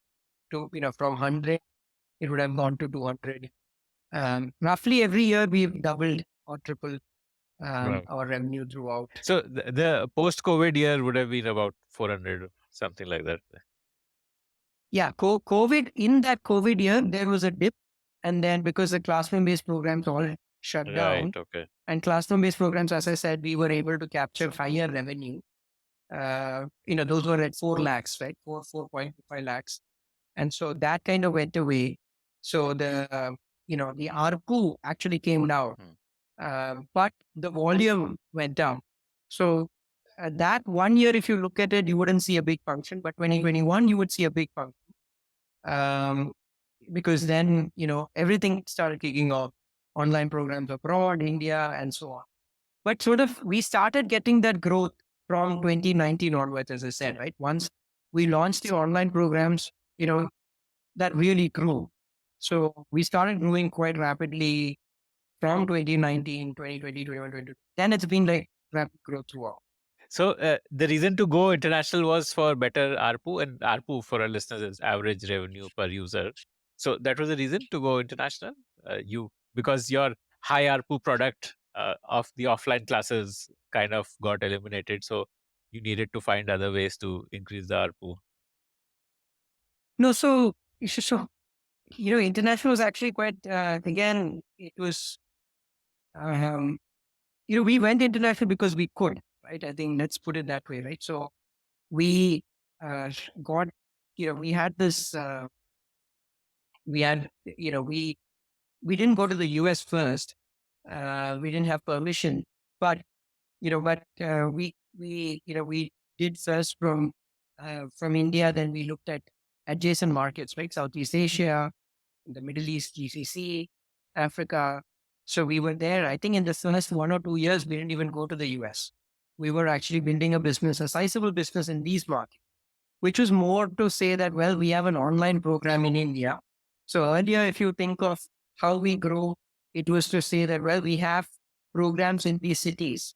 from 100, it would have gone to 200. Roughly every year we've doubled or tripled Wow. our revenue throughout. So the post-COVID year would have been about 400, something like that. Yeah, COVID, in that COVID year, there was a dip. And then because the classroom-based programs all shut Right. down, Okay. and classroom-based programs, as I said, we were able to capture higher revenue. Those were at 4 lakhs, right? 4.5 lakhs. And so that kind of went away. So the ARPU actually came down, but the volume went down. So that 1 year, if you look at it, you wouldn't see a big function, but 2021, you would see a big function. Because then, everything started kicking off, online programs abroad, India, and so on. But sort of, we started getting that growth from 2019 onwards, as I said, right? Once we launched the online programs, that really grew. So we started growing quite rapidly from 2019, 2020, 2021, 2022. Then it's been like rapid growth throughout. So the reason to go international was for better ARPU, and ARPU for our listeners is average revenue per user. So that was the reason to go international. Because your high ARPU product of the offline classes kind of got eliminated, so you needed to find other ways to increase the ARPU. No, so international was actually quite. Again, it was. We went international because we could, right? I think let's put it that way, right? So we we had this. We had, we we didn't go to the US first. We didn't have permission, but we did first from India. Then we looked at adjacent markets, right? Southeast Asia, the Middle East, GCC, Africa. So we were there. I think in the first 1 or 2 years, we didn't even go to the US. We were actually building a business, a sizable business in these markets, which was more to say that, well, we have an online program in India. So earlier, if you think of how we grow, it was to say that, well, we have programs in these cities,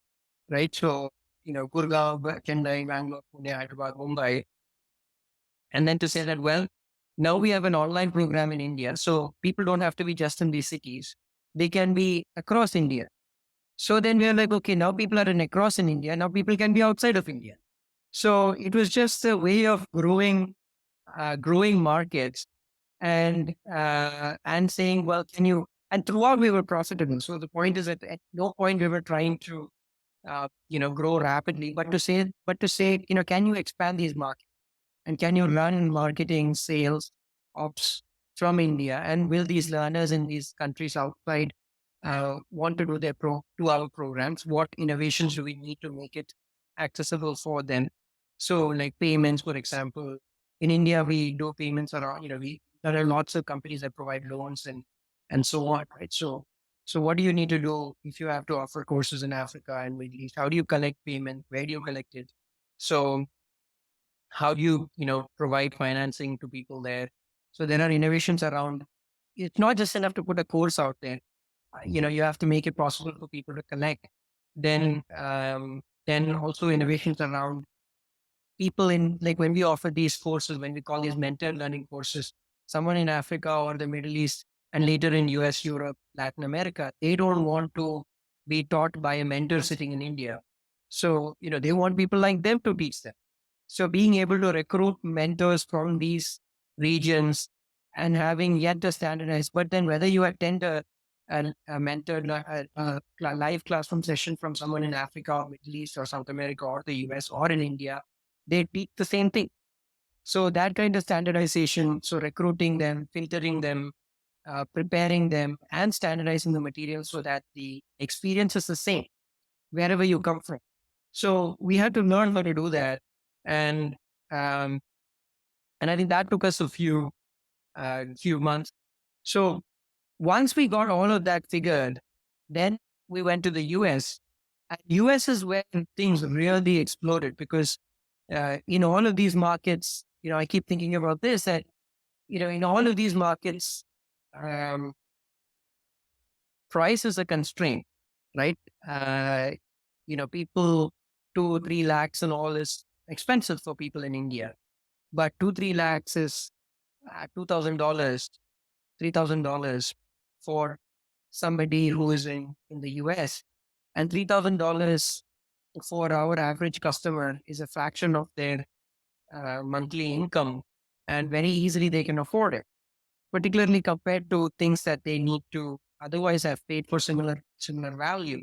right? So, Gurgaon, Chennai, Bangalore, Pune, Hyderabad, Mumbai. And then to say that, well, now we have an online program in India. So people don't have to be just in these cities. They can be across India. So then we are like, okay, now people are across in India. Now people can be outside of India. So it was just a way of growing markets and saying, well, can you? And throughout we were profitable. So the point is that at no point we were trying to, grow rapidly, but to say, can you expand these markets and can you run marketing, sales, ops from India, and will these learners in these countries outside want to do our programs? What innovations do we need to make it accessible for them? So, like payments, for example, in India we do payments around. There are lots of companies that provide loans and so on, right? So what do you need to do if you have to offer courses in Africa and Middle East? How do you collect payment? Where do you collect it? So how do you provide financing to people there? So there are innovations around. It's not just enough to put a course out there. You have to make it possible for people to connect. Then also innovations around people in, like, when we offer these courses, when we call these mentor learning courses, someone in Africa or the Middle East and later in US, Europe, Latin America, they don't want to be taught by a mentor sitting in India. So they want people like them to teach them. So being able to recruit mentors from these regions and having yet to standardize, but then whether you attend a mentor, live classroom session from someone in Africa or Middle East or South America or the US or in India, they teach the same thing. So that kind of standardization, so recruiting them, filtering them, preparing them, and standardizing the material so that the experience is the same wherever you come from. So we had to learn how to do that, and um, and I think that took us a few months. So once we got all of that figured, then we went to the US. And US is where things really exploded because in all of these markets, I keep thinking about this, that in all of these markets, um, price is a constraint, right? People 2-3 lakhs and all is expensive for people in India, but 2-3 lakhs is $2,000, $3,000 for somebody who is in the US, and $3,000 for our average customer is a fraction of their monthly income, and very easily they can afford it, particularly compared to things that they need to otherwise have paid for similar value.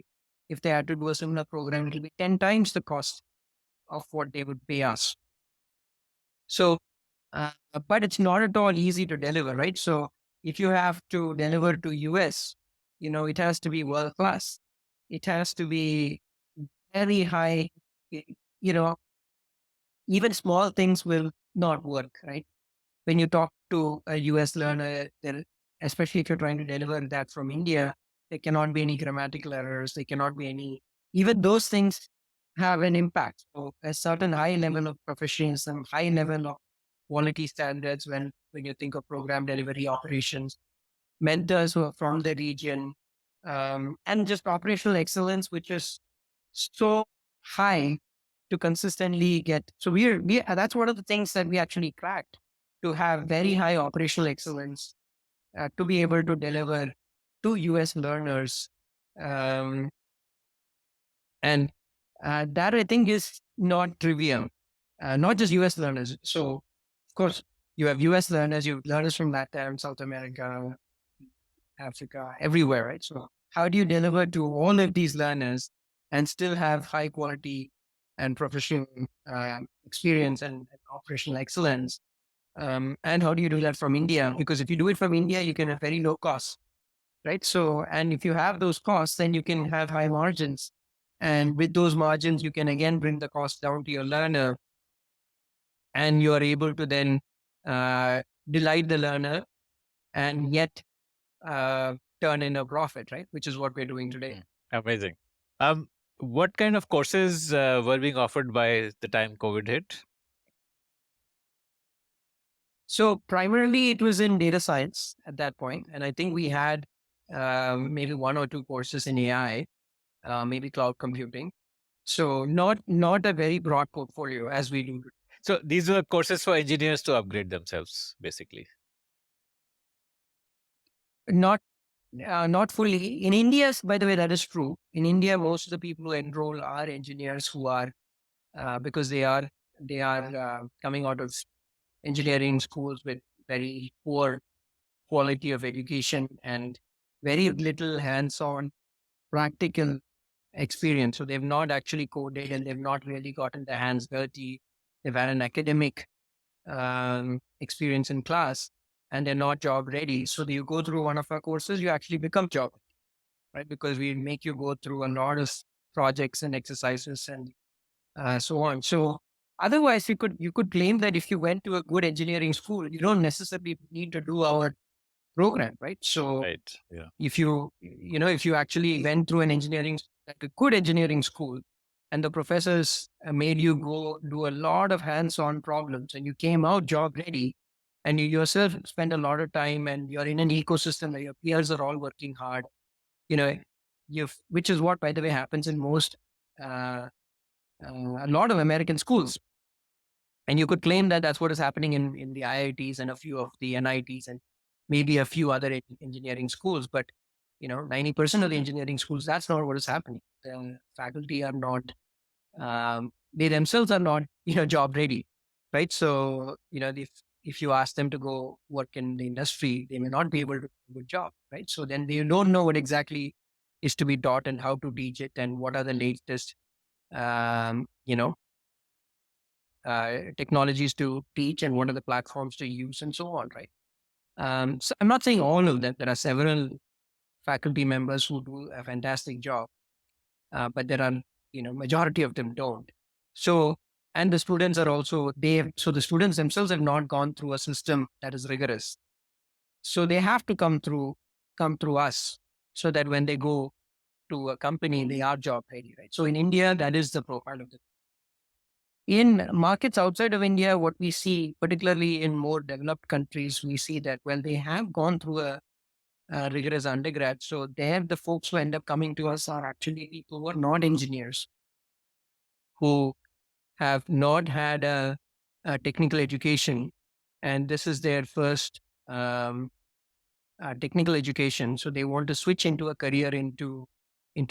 If they had to do a similar program, it'll be 10 times the cost of what they would pay us. So, but it's not at all easy to deliver, right? So if you have to deliver to US, it has to be world class. It has to be very high. y- You know, even small things will not work, right? When you talk to a US learner, especially if you're trying to deliver that from India, there cannot be any grammatical errors. There cannot be even those things have an impact. So a certain high level of professionalism, high level of quality standards when you think of program delivery operations, mentors who are from the region, and just operational excellence, which is so high to consistently get. So that's one of the things that we actually cracked, to have very high operational excellence, to be able to deliver to US learners. Um, and that I think is not trivial, not just US learners. So, of course, you have US learners, you have learners from Latin, South America, Africa, everywhere, right? So, how do you deliver to all of these learners and still have high quality and professional experience and operational excellence? And how do you do that from India? Because if you do it from India, you can have very low cost. right? So, and if you have those costs, then you can have high margins. And with those margins, you can again bring the cost down to your learner, and you are able to then uh, delight the learner and yet uh, turn in a profit, right? Which is what we're doing today. Amazing. Um, what kind of courses were being offered by the time COVID hit? So primarily it was in data science at that point. And I think we had maybe one or two courses in AI, maybe cloud computing. So not a very broad portfolio as we do. So these were courses for engineers to upgrade themselves, basically. Not not fully. In India, by the way, that is true. In India, most of the people who enroll are engineers who are because they are coming out of engineering schools with very poor quality of education and very little hands-on practical experience. So they've not actually coded and they've not really gotten their hands dirty. They've had an academic experience in class and they're not job ready. So you go through one of our courses, you actually become job ready, right? Because we make you go through a lot of projects and exercises and so on. So otherwise, you could claim that if you went to a good engineering school, you don't necessarily need to do our program, right? So Right. Yeah. if you actually went through an engineering, like a good engineering school, and the professors made you go do a lot of hands-on problems, and you came out job ready, and you yourself spend a lot of time, and you're in an ecosystem where your peers are all working hard, you know, which is what, by the way, happens in most uh, a lot of American schools. And you could claim that that's what is happening in the IITs and a few of the NITs and maybe a few other engineering schools. But 90% of the engineering schools, that's not what is happening. The faculty are not, they themselves are not, job ready, right? So, if you ask them to go work in the industry, they may not be able to do a good job, right? So then they don't know what exactly is to be taught and how to teach it and what are the latest, um, you know, technologies to teach and what are the platforms to use and so on, right? So I'm not saying all of them. There are several faculty members who do a fantastic job, but there are, majority of them don't. So, and the students are also, so the students themselves have not gone through a system that is rigorous. So they have to come through us so that when they go to a company, they are job ready, right? So in India, that is the profile of the in markets outside of India, what we see, particularly in more developed countries, we see that, well, they have gone through a rigorous undergrad. So there, the folks who end up coming to us are actually people who are not engineers, who have not had a technical education. And this is their first technical education. So they want to switch into a career into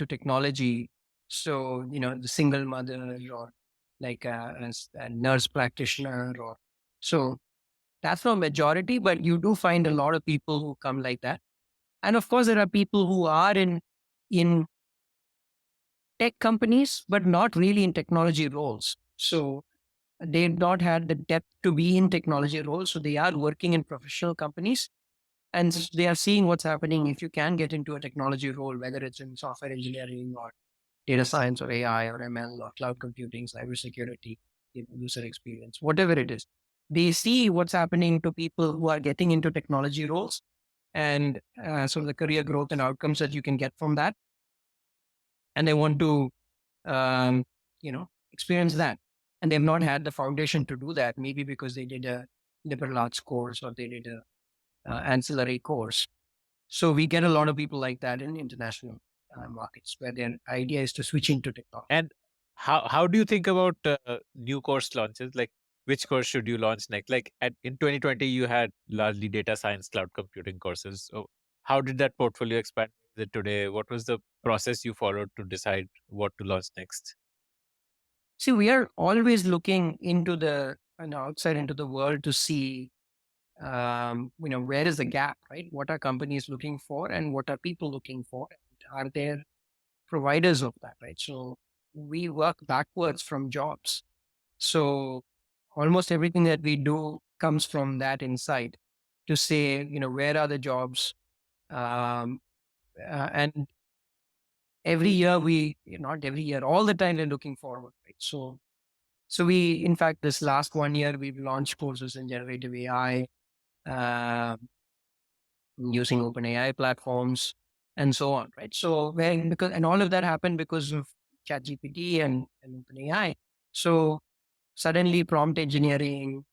technology. So, the single mother or like a nurse practitioner or so that's not majority, but you do find a lot of people who come like that. And of course, there are people who are in tech companies, but not really in technology roles. So they've not had the depth to be in technology roles. So they are working in professional companies and they are seeing what's happening if you can get into a technology role, whether it's in software engineering or data science or AI or ML or cloud computing, cybersecurity, user experience, whatever it is. They see what's happening to people who are getting into technology roles and sort of the career growth and outcomes that you can get from that. And they want to, experience that. And they've not had the foundation to do that, maybe because they did a liberal arts course or they did a ancillary course. So we get a lot of people like that in international markets where their idea is to switch into technology. And how do you think about new course launches? Like, which course should you launch next? Like, in 2020, you had largely data science, cloud computing courses. So, how did that portfolio expand today? What was the process you followed to decide what to launch next? See, we are always looking into the outside into the world to see, where is the gap, right? What are companies looking for, and what are people looking for? Are there providers of that, right? So we work backwards from jobs. So almost everything that we do comes from that insight to say, where are the jobs? And every year not every year, all the time we're looking forward, right? So we, in fact, this last 1 year, we've launched courses in generative AI, uh, using OpenAI platforms and so on, right? So when, because, and all of that happened because of ChatGPT and OpenAI. So suddenly prompt engineering,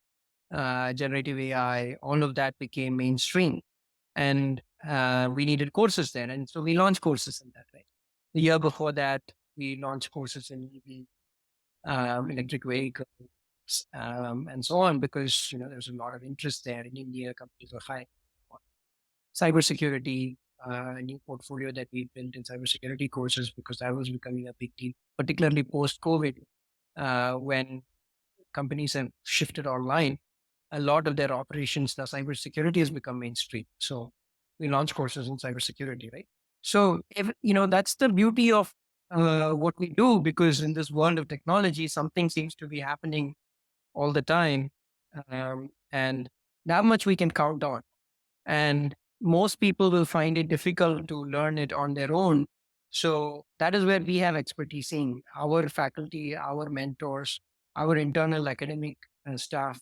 generative AI, all of that became mainstream. And we needed courses then. And so we launched courses in that way. The year before that, we launched courses in EV, electric vehicles, and so on, because there's a lot of interest there in India. Companies are high on cybersecurity, a new portfolio that we built in cybersecurity courses because that was becoming a big deal, particularly post COVID, when companies have shifted online. A lot of their operations, the cybersecurity has become mainstream. So we launch courses in cybersecurity, right? So if, that's the beauty of what we do, because in this world of technology, something seems to be happening all the time, and that much we can count on. And most people will find it difficult to learn it on their own. So that is where we have expertise in our faculty, our mentors, our internal academic staff.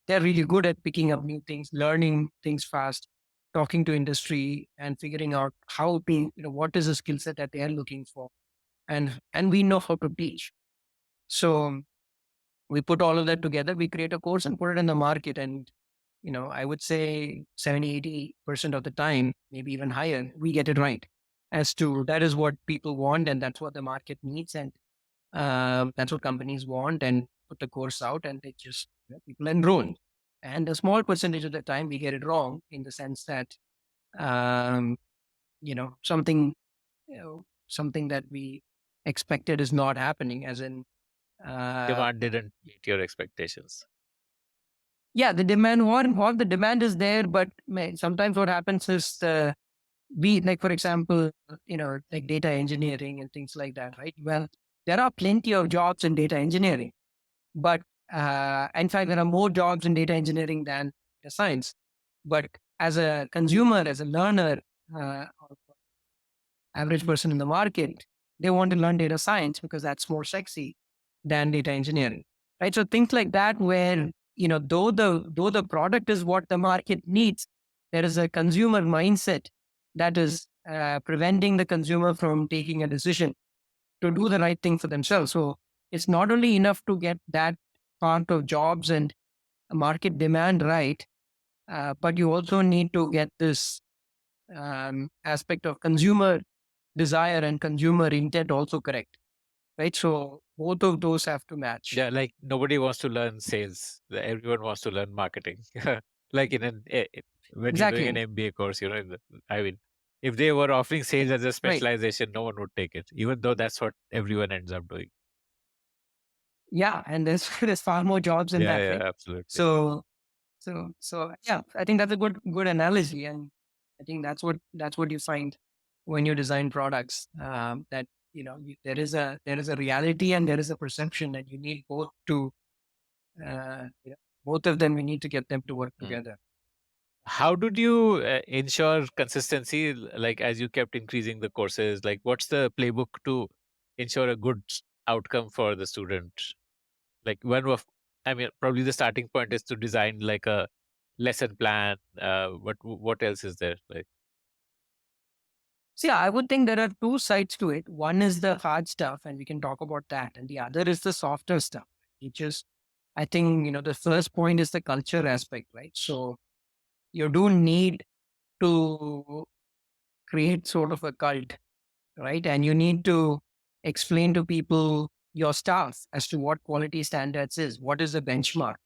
They're really good at picking up new things, learning things fast, talking to industry, and figuring out how to, what is the skill set that they are looking for, and we know how to teach. So we put all of that together. We create a course and put it in the market, and I would say 70-80% of the time, maybe even higher, we get it right. As to that is what people want, and that's what the market needs, and that's what companies want, and put the course out, and they just people enroll. And a small percentage of the time, we get it wrong in the sense that um, something something that we expected is not happening. As in, Demand didn't meet your expectations. yeah, the demand, or the demand is there, but sometimes what happens is we, like, for example, like data engineering and things like that, right? Well, there are plenty of jobs in data engineering, but in fact, there are more jobs in data engineering than data science. But as a consumer, as a learner, or average person in the market, they want to learn data science because that's more sexy than data engineering, right? So things like that, where though the product is what the market needs, there is a consumer mindset that is preventing the consumer from taking a decision to do the right thing for themselves. So it's not only enough to get that part of jobs and market demand right, but you also need to get this aspect of consumer desire and consumer intent also correct, right? So both of those have to match. Yeah, like nobody wants to learn sales. Everyone wants to learn marketing. Like when you're doing an Exactly. MBA course, I mean, if they were offering sales as a Right. specialization, no one would take it, even though that's what everyone ends up doing. Yeah. And there's there's far more jobs in Yeah, that, yeah, right? absolutely. So yeah, I think that's a good analogy. And I think that's what you find when you design products, that there is a reality and there is a perception, and you need both to both of them, we need to get them to work Mm. together. How did you ensure consistency, like as you kept increasing the courses? Like, what's the playbook to ensure a good outcome for the student? Like, I mean, probably the starting point is to design like a lesson plan. What else is there? Like, See, I would think there are two sides to it. One is the hard stuff, and we can talk about that. And the other is the softer stuff, which is, I think, the first point is the culture aspect, right? So you do need to create sort of a cult, right? And you need to explain to people, your staff, as to what quality standards is, what is the benchmark,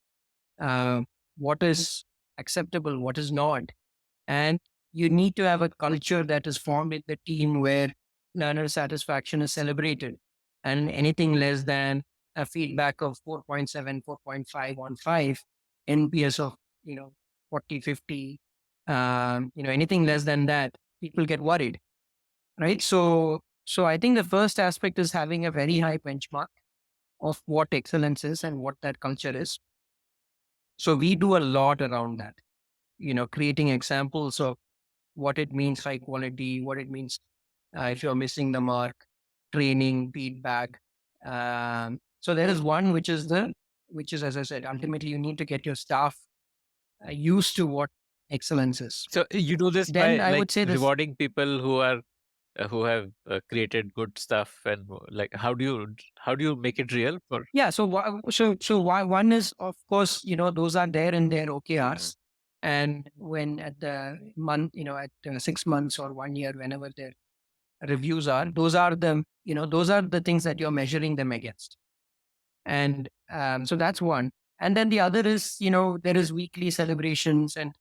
uh, what is acceptable, what is not. And you need to have a culture that is formed in the team where learner satisfaction is celebrated. And anything less than a feedback of 4.7, 4.5 on 5, NPS of, 40, 50, anything less than that, people get worried, right? So I think the first aspect is having a very high benchmark of what excellence is and what that culture is. So we do a lot around that, creating examples of what it means high quality, what it means if you're missing the mark, training, feedback. So there is one which is, as I said, ultimately you need to get your staff used to what excellence is. So you do this Then by I like would say this. rewarding people who have created good stuff, and like how do you make it real for? Yeah. So why one is, of course, those are there in their OKRs. And when at the month, at 6 months or 1 year, whenever their reviews are, those are the things that you're measuring them against. And so that's one. And then the other is, there is weekly celebrations and,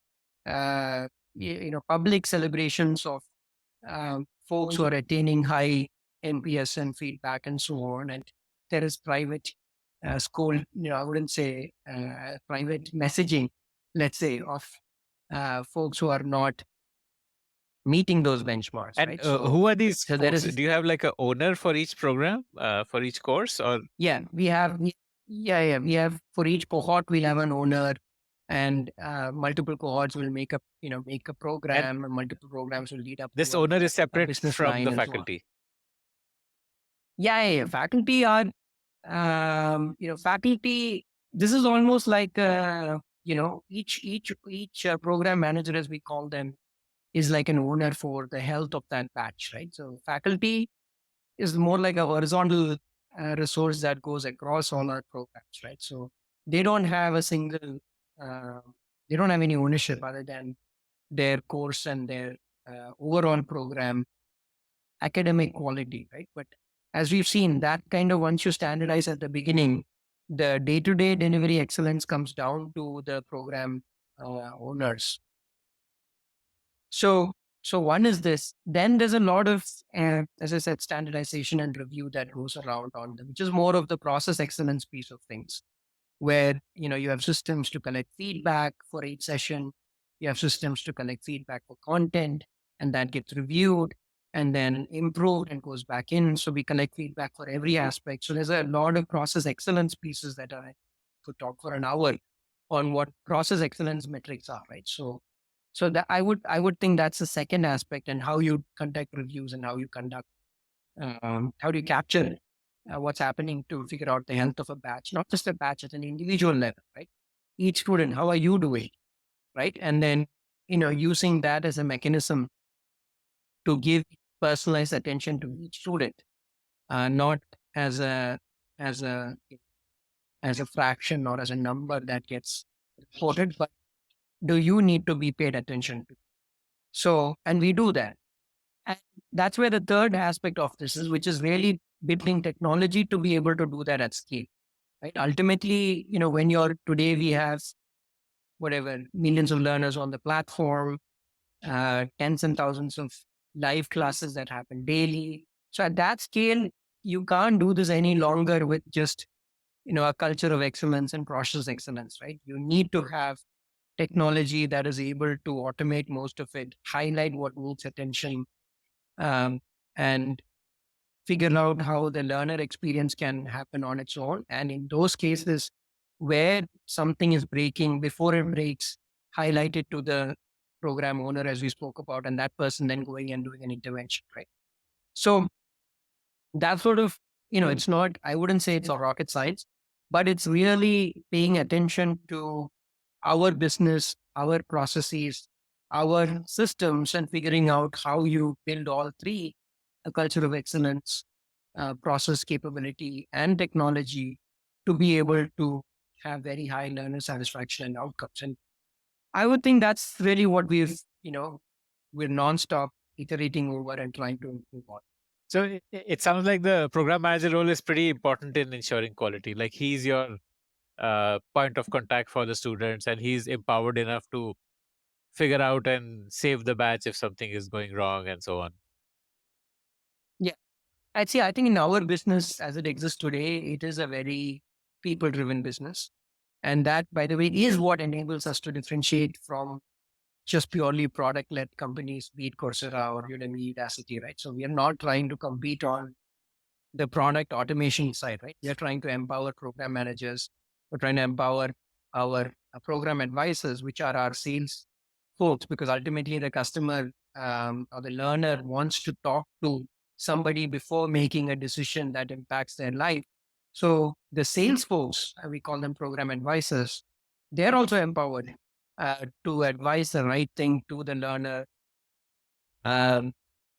public celebrations of folks who are attaining high NPS and feedback and so on. And there is private school, I wouldn't say private messaging, let's say, of folks who are not meeting those benchmarks, And right? So, who are these so there folks? is, Do you have like a owner for each program, for each course, or yeah, we have for each cohort, we'll have an owner, and multiple cohorts will make a and program, and multiple programs will lead up this to owner is a separate business from line the and so on. faculty? Yeah. Faculty are, faculty, this is almost like, each program manager, as we call them, is like an owner for the health of that batch, right? So faculty is more like a horizontal resource that goes across all our programs, right? So they don't have a single, uh, they don't have any ownership other than their course and their overall program academic quality, right? But as we've seen, that kind of, once you standardize at the beginning, the day-to-day delivery excellence comes down to the program owners. So, so one is this. Then there's a lot of, as I said, standardization and review that goes around on them, which is more of the process excellence piece of things, where you have systems to collect feedback for each session. You have systems to collect feedback for content, and that gets reviewed and then improved and goes back in. So we collect feedback for every aspect. So there's a lot of process excellence pieces that I could talk for an hour on what process excellence metrics are, right? So that I would think that's the second aspect, and how you conduct reviews and how you conduct, how do you capture what's happening to figure out the health of a batch, not just a batch at an individual level, right? Each student, how are you doing, right? And then, using that as a mechanism to give personalized attention to each student, not as a as a as a fraction or as a number that gets reported, but do you need to be paid attention to? So, and we do that. And that's where the third aspect of this is, which is really building technology to be able to do that at scale, right? Ultimately, when you're today, we have whatever millions of learners on the platform, tens and thousands of live classes that happen daily. So at that scale, you can't do this any longer with just, a culture of excellence and process excellence, right? You need to have technology that is able to automate most of it, highlight what needs attention, um, and figure out how the learner experience can happen on its own. And in those cases where something is breaking, before it breaks, highlight it to the program owner, as we spoke about, and that person then going and doing an intervention, right? So that sort of, it's not, I wouldn't say it's a rocket science, but it's really paying attention to our business, our processes, our systems, and figuring out how you build all three: a culture of excellence, process capability, and technology, to be able to have very high learner satisfaction and outcomes. And I would think that's really what we're nonstop iterating over and trying to improve on. So it sounds like the program manager role is pretty important in ensuring quality. Like he's your point of contact for the students, and he's empowered enough to figure out and save the batch if something is going wrong, and so on. Yeah. I think in our business as it exists today, it is a very people driven business. And that, by the way, is what enables us to differentiate from just purely product led companies, be it Coursera or Udemy, Udacity, right? So we are not trying to compete on the product automation side, right? We are trying to empower program managers. We're trying to empower our program advisors, which are our sales folks, because ultimately the customer or the learner wants to talk to somebody before making a decision that impacts their life. So the sales folks, we call them program advisors, they're also empowered to advise the right thing to the learner. Um,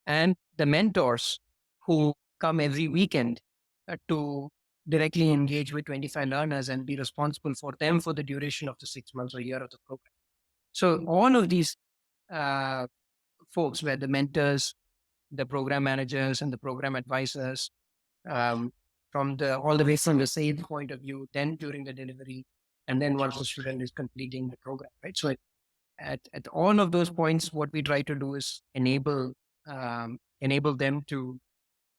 and the mentors who come every weekend to directly engage with 25 learners and be responsible for them for the duration of the 6 months or year of the program. So all of these uh, folks, where the mentors, the program managers, and the program advisors, um, from the all the way from the sales point of view, then during the delivery, and then once the student is completing the program, right? So at all of those points, what we try to do is enable them to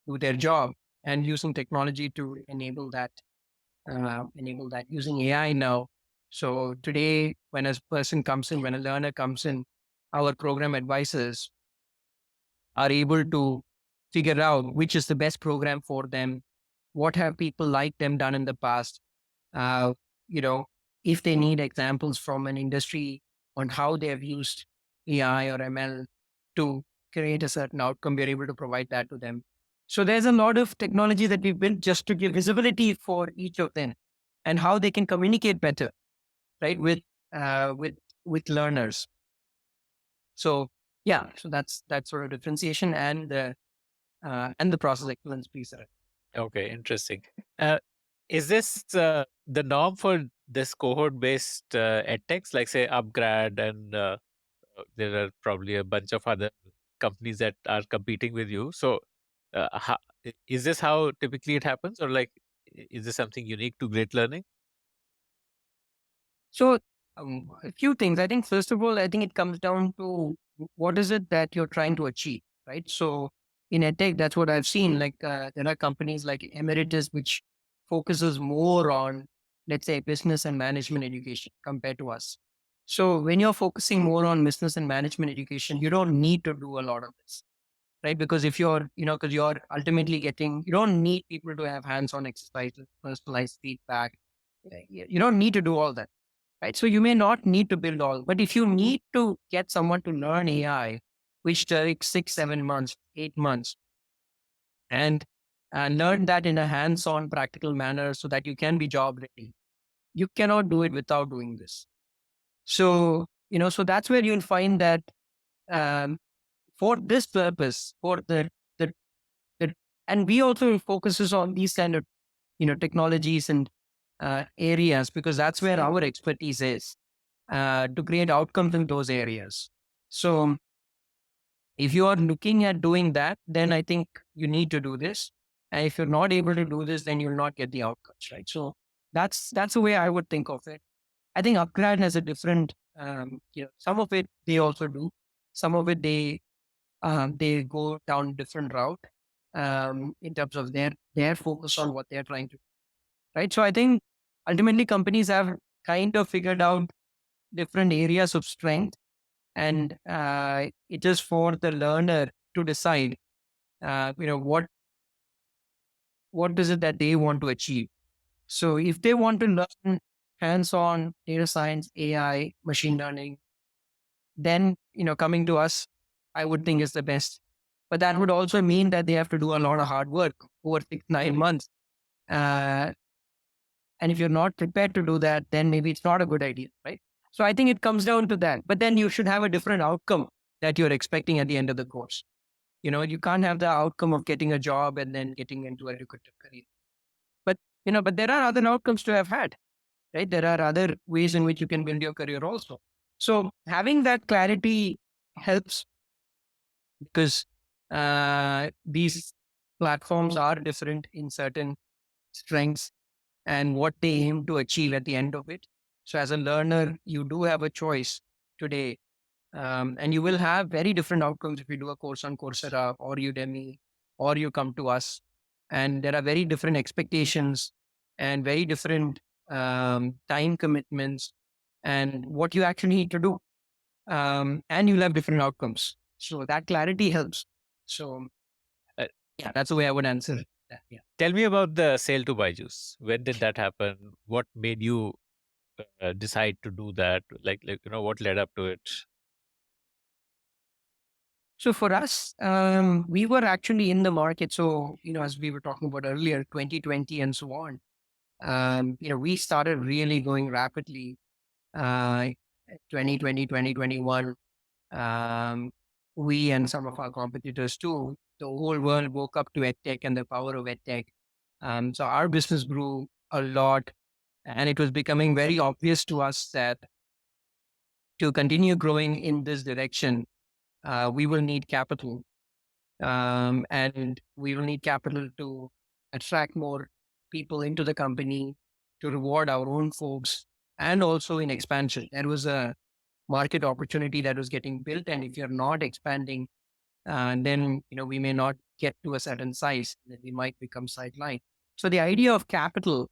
do their job, and using technology to enable that using AI now. So today, when a person comes in, when a learner comes in, our program advisors are able to figure out which is the best program for them, what have people like them done in the past, uh, you know, if they need examples from an industry on how they have used AI or ML to create a certain outcome, we're able to provide that to them. So there's a lot of technology that we've built just to give visibility for each of them and how they can communicate better, right, uh, with with learners. So yeah, so that's sort of differentiation and the process excellence piece of it. Okay, interesting. Is this the norm for this cohort-based edtechs, like say Upgrad, and there are probably a bunch of other companies that are competing with you. So, is this how typically it happens, or like is this something unique to Great Learning? So, a few things. I think, first of all, I think it comes down to what is it that you're trying to achieve, right? So, in edtech, that's what I've seen. Like, there are companies like Emeritus, which focuses more on, let's say, business and management education compared to us. So, when you're focusing more on business and management education, you don't need to do a lot of this, right? Because if you're, because you're ultimately you don't need people to have hands-on exercises, personalized feedback. You don't need to do all that, right? So you may not need to build all, but if you need to get someone to learn AI, which takes 6, 7 months, 8 months, and learn that in a hands-on practical manner so that you can be job ready, you cannot do it without doing this. So, so that's where you'll find that um, for this purpose, for the, the, and we also focuses on these kind of, technologies and areas, because that's where our expertise is, to create outcomes in those areas. So if you are looking at doing that, then I think you need to do this. And if you're not able to do this, then you'll not get the outcomes, right? So that's the way I would think of it. I think Upgrad has a different, some of it they also do, some of it they go down different route in terms of their focus on what they're trying to do, right? So I think ultimately companies have kind of figured out different areas of strength, and it is for the learner to decide, what is it that they want to achieve. So if they want to learn hands-on data science, AI, machine learning, then coming to us, I would think is the best. But that would also mean that they have to do a lot of hard work over 6, 9 months. Uh, and if you're not prepared to do that, then maybe it's not a good idea, right? So I think it comes down to that. But then you should have a different outcome that you're expecting at the end of the course. You can't have the outcome of getting a job and then getting into a lucrative career. But but there are other outcomes to have had, right? There are other ways in which you can build your career also. So having that clarity helps, because these platforms are different in certain strengths and what they aim to achieve at the end of it. So as a learner, you do have a choice today, and you will have very different outcomes if you do a course on Coursera or Udemy, or you come to us. And there are very different expectations and very different time commitments and what you actually need to do. And you'll have different outcomes. So that clarity helps. So Uh, yeah, that's the way I would answer that. Yeah. Tell me about the sale to Byju's. When did that happen? What made you decide to do that? Like what led up to it? So for us, we were actually in the market. So, as we were talking about earlier, 2020 and so on, we started really going rapidly, uh, 2020, 2021. Um, we and some of our competitors too, the whole world woke up to edtech and the power of edtech. So our business grew a lot, and it was becoming very obvious to us that to continue growing in this direction, we will need capital, and we will need capital to attract more people into the company, to reward our own folks, and also in expansion. There was a market opportunity that was getting built, and if you're not expanding, then we may not get to a certain size, then we might become sidelined. So the idea of capital,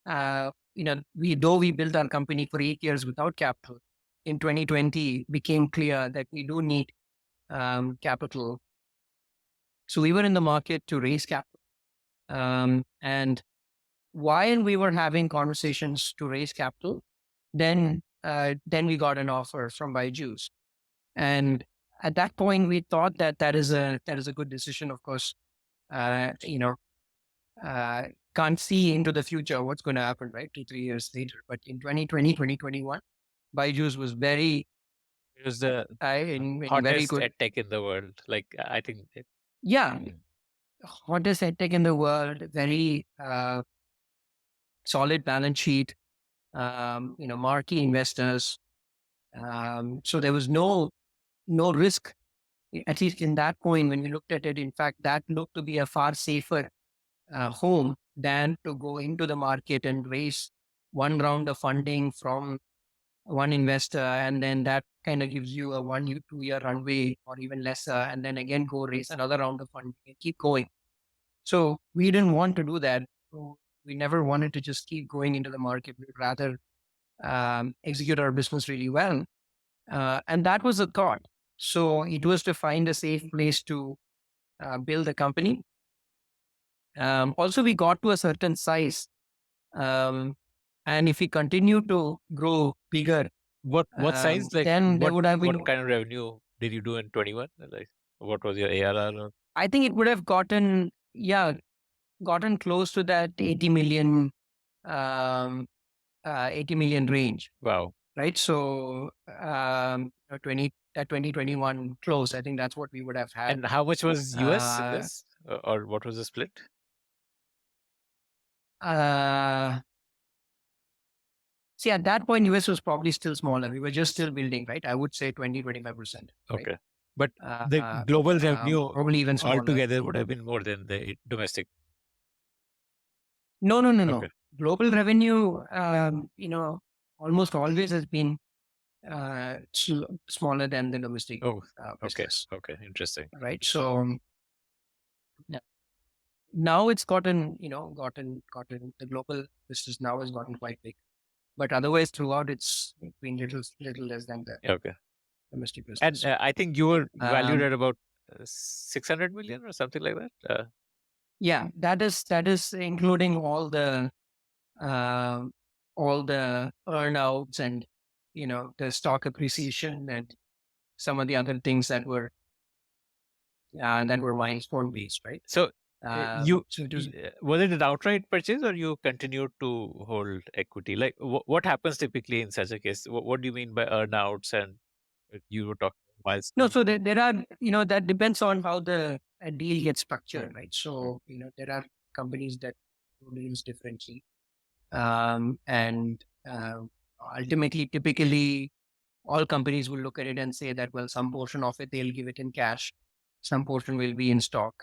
we built our company for 8 years without capital. In 2020, became clear that we do need capital. So we were in the market to raise capital, and while we were having conversations to raise capital, then we got an offer from Byju's. And at that point, we thought that that is a good decision. Of course, uh, you know, can't see into the future what's going to happen, right? 2, 3 years later. But in 2020, 2021, Byju's was very, It was the in very hottest good. ed tech in the world. Like I think Yeah, hottest edtech in the world, very solid balance sheet, marquee investors. So there was no risk, at least in that point when we looked at it. In fact, that looked to be a far safer home than to go into the market and raise one round of funding from one investor, and then that kind of gives you a 1 2 year runway or even lesser, and then again go raise another round of funding and keep going. So we didn't want to do that. So we never wanted to just keep going into the market. We'd rather execute our business really well. And that was the thought. So it was to find a safe place to build a company. Also, we got to a certain size. And if we continue to grow bigger, what size, like then there would have been, what kind of revenue did you do in 21? Like what was your ARR? I think it would have gotten close to that 80 million range. Wow. Right. So, 2021 close, I think that's what we would have had. And how much was US in Uh, this? Or what was the split? uh, See, at that point, US was probably still smaller. We were just still building, right? I would say 20, 25%. Right? Okay. But the global revenue probably even smaller. altogether would have been more than the domestic. No. Okay. Global revenue, almost always has been smaller than the domestic Oh, okay. business. Okay. Interesting. Right. So yeah. Now it's gotten the global business now has gotten quite big, but otherwise throughout it's been little less than the Okay. domestic And business. I think you were valued Um, at about 600 million or something like that. yeah, that is including all the earnouts and the stock appreciation and some of the other things that were milestone based, right? So So it was, was it an outright purchase or you continued to hold equity? Like what happens typically in such a case? What do you mean by earnouts? And you were talking no, milestones. so there are, that depends on how the a deal gets structured, right? So, there are companies that do deals differently. And ultimately, typically, all companies will look at it and say that, well, some portion of it, they'll give it in cash, some portion will be in stock,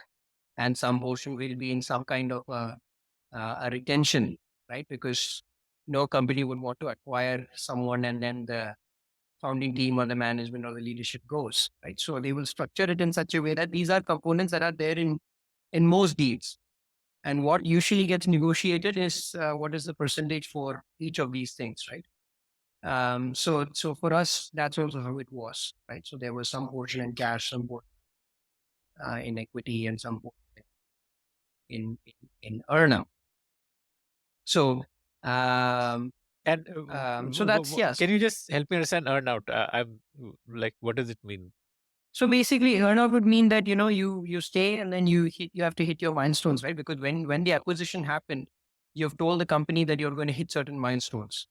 and some portion will be in some kind of a retention, right? Because no company would want to acquire someone and then the founding team or the management or the leadership goes, right? So they will structure it in such a way that these are components that are there in most deals. And what usually gets negotiated is what is the percentage for each of these things, right? So for us, that's also how it was, right? So there was some portion in cash, some portion in equity, and some portion in earnout. So And so that's yes. Can you just help me understand earnout? I'm like, what does it mean? So basically, earnout would mean that you stay and then you have to hit your milestones, right? Because when the acquisition happened, you've told the company that you're going to hit certain milestones,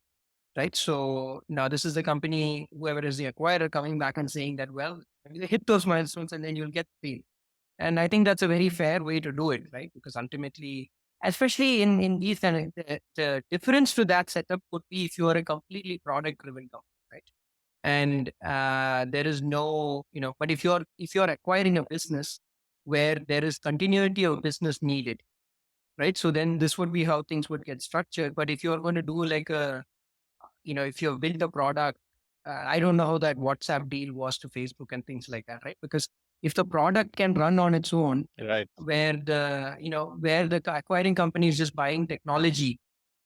right? So now this is the company, whoever is the acquirer, coming back and saying that, well, you hit those milestones and then you'll get paid. And I think that's a very fair way to do it, right? Because ultimately, especially in these kind of the difference to that setup would be if you are a completely product driven company, right? And there is no, but if you're acquiring a business where there is continuity of business needed, right? So then this would be how things would get structured. But if you're going to do like if you've built a product, I don't know how that WhatsApp deal was to Facebook and things like that, right? Because if the product can run on its own, Right. where the acquiring company is just buying technology,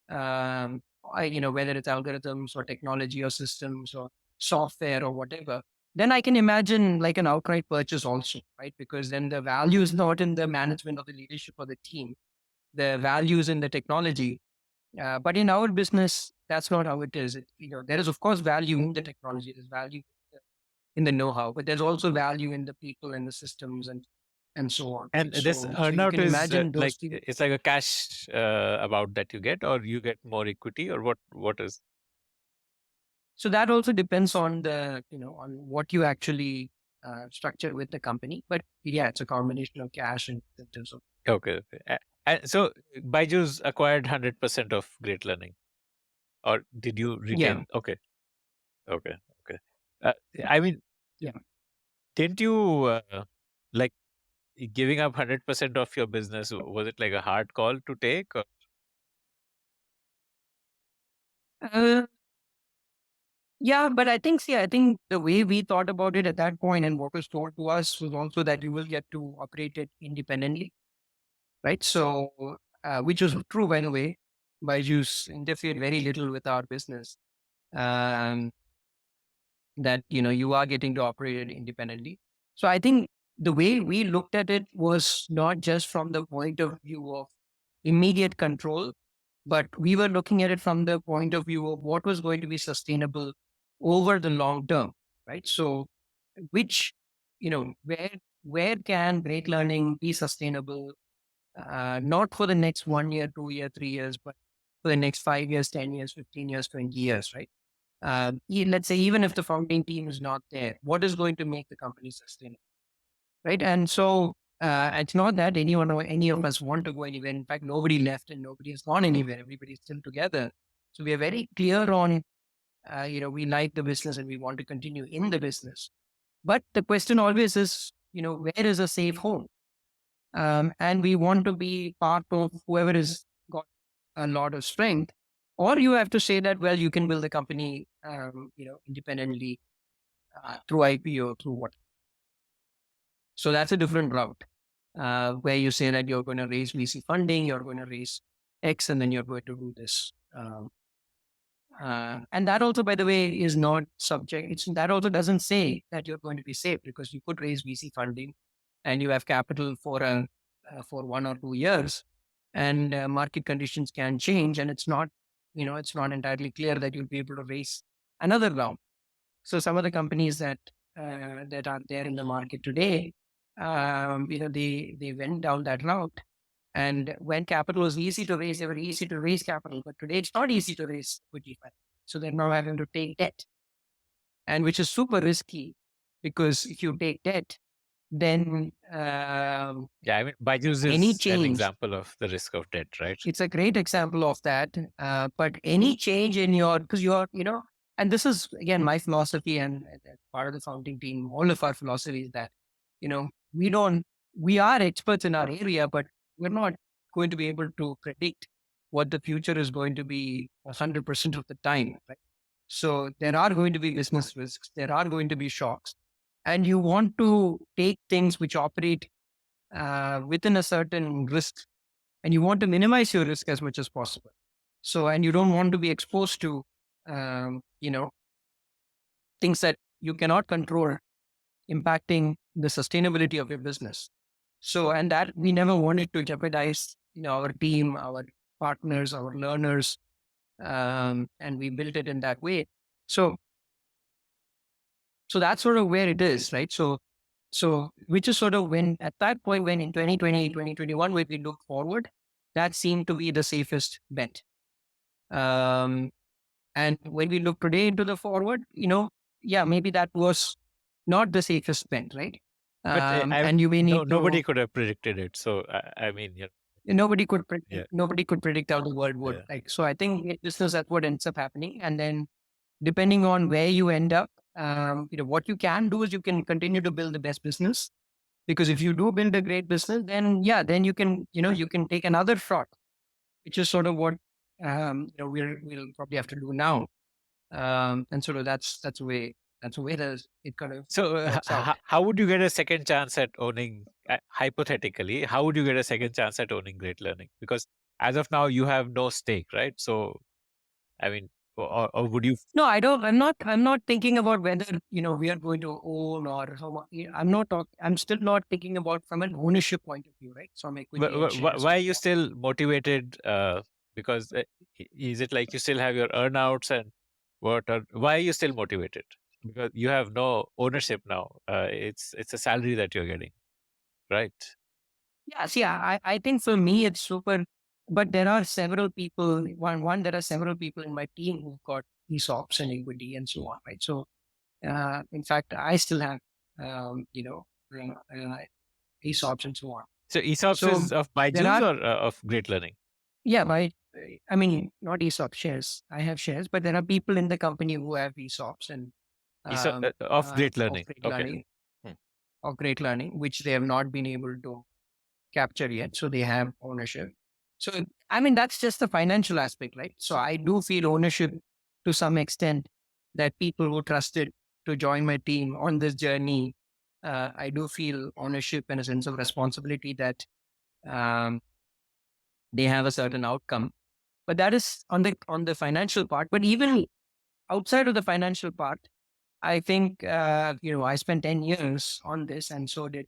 whether it's algorithms or technology or systems or software or whatever, then I can imagine like an outright purchase also, right? Because then the value is not in the management or the leadership or the team, the value is in the technology. But in our business, that's not how it is. There is of course value in the technology, there's value in the know-how, but there's also value in the people and the systems and so on. And Right? this So you earnout can is imagine those like things. it's like a cash amount that you get, or you get more equity, or what is? So that also depends on on what you actually structure with the company. But yeah, it's a combination of cash and incentives. Okay, okay. So Byju's acquired 100% of Great Learning, or did you Yeah, retain? Okay, okay, okay. Uh, I mean, yeah. didn't you like giving up 100% of your business? Was it like a hard call to take? Or? Uh, yeah, but I think the way we thought about it at that point and what was told to us was also that you will get to operate it independently, right? So, which was true, by the way. Byju's interfered very little with our business. Um, that you are getting to operate it independently. So I think the way we looked at it was not just from the point of view of immediate control, but we were looking at it from the point of view of what was going to be sustainable over the long term, right? So which where can great learning be sustainable, not for the next 1 year, 2 year, 3 years, but for the next 5 years, 10 years, 15 years, 20 years, right? Let's say even if the founding team is not there, what is going to make the company sustainable, right? And so it's not that anyone or any of us want to go anywhere. In fact, nobody left and nobody has gone anywhere. Everybody's still together. So we are very clear on, we like the business and we want to continue in the business. But the question always is, where is a safe home? And we want to be part of whoever has got a lot of strength. Or you have to say that, well, you can build a company, independently through IPO, through what. So that's a different route where you say that you're going to raise VC funding, you're going to raise X, and then you're going to do this. And that also, by the way, is not subject. That also doesn't say that you're going to be safe, because you could raise VC funding and you have capital for 1 or 2 years, and market conditions can change, and it's not entirely clear that you'll be able to raise another round. So some of the companies that are there in the market today, they went down that route. And when capital was easy to raise, they were easy to raise capital. But today it's not easy to raise equity fund. So they're now having to take debt, and which is super risky, because if you take debt, then Yeah, I mean, Byju's any is an change, example of the risk of debt, right? it's a great example of that. But any change in because and this is again my philosophy and part of the founding team, all of our philosophy is that, we don't, we are experts in our area, but we're not going to be able to predict what the future is going to be 100% of the time, right? So there are going to be business risks, there are going to be shocks, and you want to take things which operate within a certain risk, and you want to minimize your risk as much as possible. So, and you don't want to be exposed to, um, you know, things that you cannot control impacting the sustainability of your business. So, and that we never wanted to jeopardize, our team, our partners, our learners, and we built it in that way. So, so that's sort of where it is, right? So, So, which is sort of when, at that point, when in 2020, 2021, when we look forward, that seemed to be the safest bet. Um, and when we look today into the forward, yeah, maybe that was not the safest bet, right? But And you may no, need nobody to. could have predicted it. So I mean, yeah, Nobody could predict how the world would. yeah. Like, so I think this is that what ends up happening. And then depending on where you end up, what you can do is you can continue to build the best business. Because if you do build a great business, then yeah, then you can take another shot, which is sort of what we'll probably have to do now. And sort of that's the way that it kind of So works out. how would you get a second chance at owning? Hypothetically, how would you get a second chance at owning Great Learning? Because as of now, you have no stake, right? So I mean, or would you? No, I don't. I'm not thinking about whether we are going to own or how much. I'm not talk. I'm still not thinking about from an ownership point of view, right? Some equity and shares. Why are you still motivated? Because is it like you still have your earnouts and what? Or why are you still motivated? Because you have no ownership now. It's a salary that you're getting, right? Yeah, see, I think for me it's super, but there are several people. There are several people in my team who've got ESOPs and equity and so on, right? So, in fact, I still have, ESOPs and so on. So ESOPs So is of there Byju's are, or of Great Learning? yeah, I mean, not ESOP shares. I have shares, but there are people in the company who have ESOPs and ESOP of Great of Learning. great Okay. learning, Hmm. which they have not been able to capture yet. So they have ownership. So, I mean, that's just the financial aspect, right? So I do feel ownership to some extent that people who trusted to join my team on this journey, I do feel ownership and a sense of responsibility that um, they have a certain outcome. But that is on the financial part. But even outside of the financial part, I think I spent 10 years on this, and so did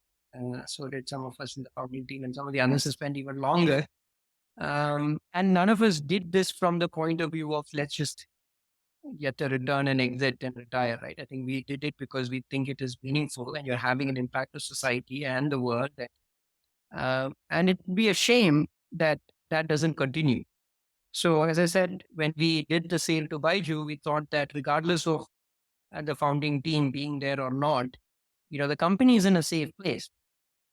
some of us in the founding team, and some of the others have spent even longer. And none of us did this from the point of view of let's just get a return and exit and retire, right? I think we did it because we think it is meaningful and you're having an impact to society and the world. And it'd be a shame that that doesn't continue. So, as I said, when we did the sale to Byju, we thought that regardless of the founding team being there or not, the company is in a safe place.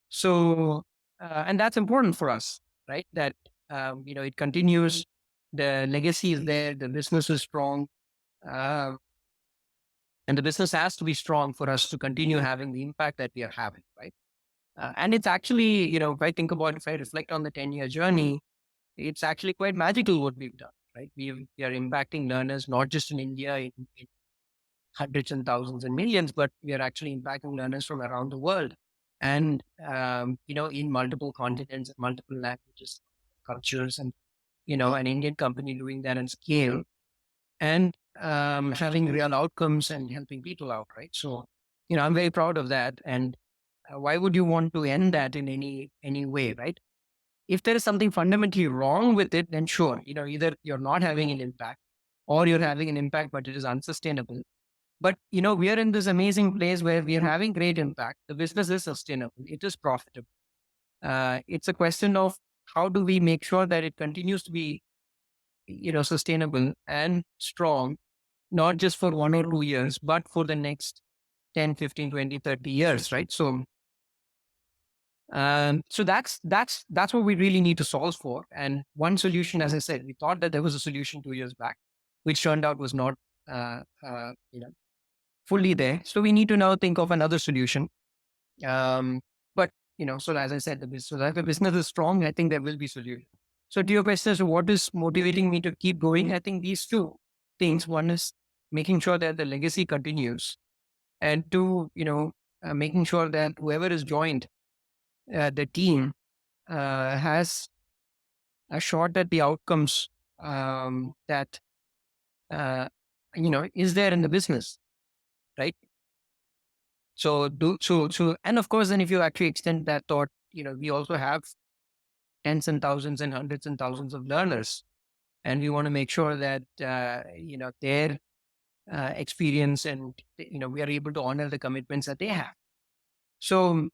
So, and that's important for us, right? That, it continues, the legacy is there, the business is strong, uh, and the business has to be strong for us to continue having the impact that we are having, right? And it's actually, if I reflect on the 10-year journey, it's actually quite magical what we've done, right? We are impacting learners, not just in India, in hundreds and thousands and millions, but we are actually impacting learners from around the world. And, in multiple continents and multiple languages, cultures, and, an Indian company doing that on scale and having real outcomes and helping people out, right? So, I'm very proud of that. And why would you want to end that in any way, right? If there is something fundamentally wrong with it, then sure, either you're not having an impact or you're having an impact, but it is unsustainable. But, we are in this amazing place where we are having great impact. The business is sustainable. It is profitable. It's a question of how do we make sure that it continues to be, sustainable and strong, not just for 1 or 2 years, but for the next 10, 15, 20, 30 years, right? So that's what we really need to solve for. And one solution, as I said, we thought that there was a solution 2 years back, which turned out was not, uh, uh, you know, fully there. So we need to now think of another solution. But so as I said, so that the business is strong, I think there will be solution. So to your question, so what is motivating me to keep going? I think these two things. One is making sure that the legacy continues, and two, making sure that whoever is joined the team has a shot at the outcomes that is there in the business, right? So, and of course, then if you actually extend that thought, we also have tens and thousands and hundreds and thousands of learners, and we want to make sure that their experience and we are able to honor the commitments that they have. So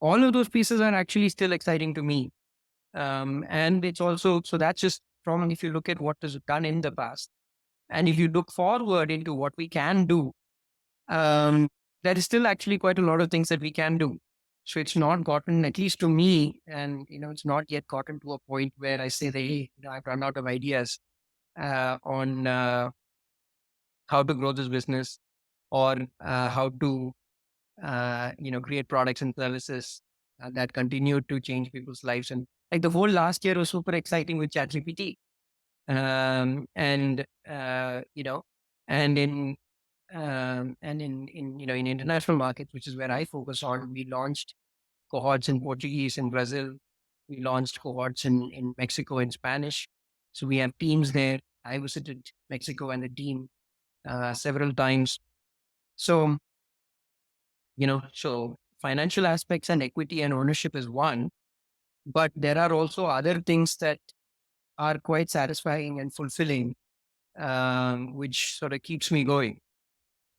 all of those pieces are actually still exciting to me. And it's also, so that's just from, if you look at what is done in the past, and if you look forward into what we can do, there is still actually quite a lot of things that we can do. So it's not gotten, at least to me, and it's not yet gotten to a point where I say that, hey, I've run out of ideas on how to grow this business, or how to create products and services that continue to change people's lives. And like the whole last year was super exciting with ChatGPT, and and in in international markets, which is where I focus on, we launched cohorts in Portuguese in Brazil. We launched cohorts in Mexico in Spanish. So we have teams there. I visited Mexico and the team several times. So, so financial aspects and equity and ownership is one, but there are also other things that are quite satisfying and fulfilling, which sort of keeps me going.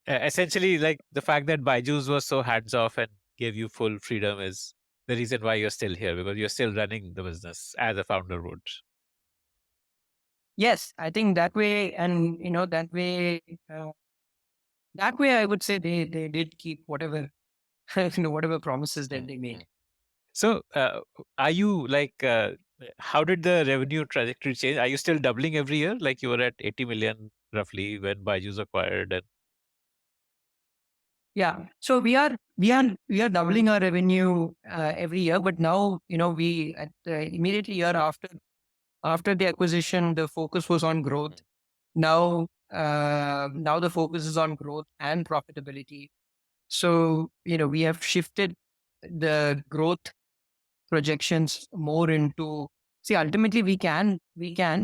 Essentially, like the fact that Byju's was so hands off and gave you full freedom is the reason why you're still here, because you're still running the business as a founder would. Yes, I think that way, and that way, I would say they did keep whatever whatever promises that they made. So, are you like, how did the revenue trajectory change? Are you still doubling every year? Like you were at 80 million roughly when Byju's acquired, and Yeah, so we are doubling our revenue every year, but now we at immediately year after the acquisition, the focus was on growth. Now the focus is on growth and profitability. So we have shifted the growth projections more into, see, ultimately we can,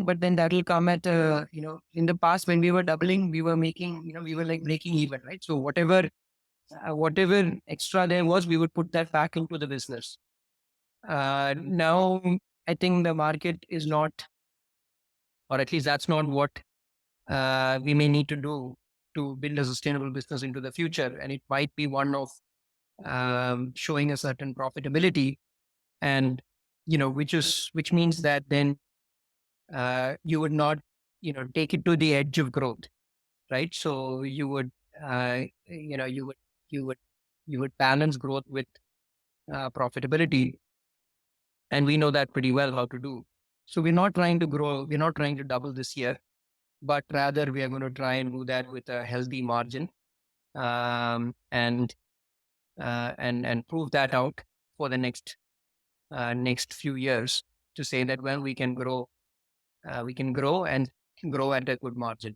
but then that will come at in the past when we were doubling, we were making, we were like breaking even, right? So whatever extra there was, we would put that back into the business. Now I think the market is not, or at least that's not what we may need to do to build a sustainable business into the future. And it might be one of showing a certain profitability, and which means that then you would not take it to the edge of growth, right? So you would you would you would balance growth with profitability, and we know that pretty well how to do. So we're not trying to grow, we're not trying to double this year, but rather we are going to try and do that with a healthy margin, and prove that out for the next few years, to say that, well, we can grow and grow at a good margin.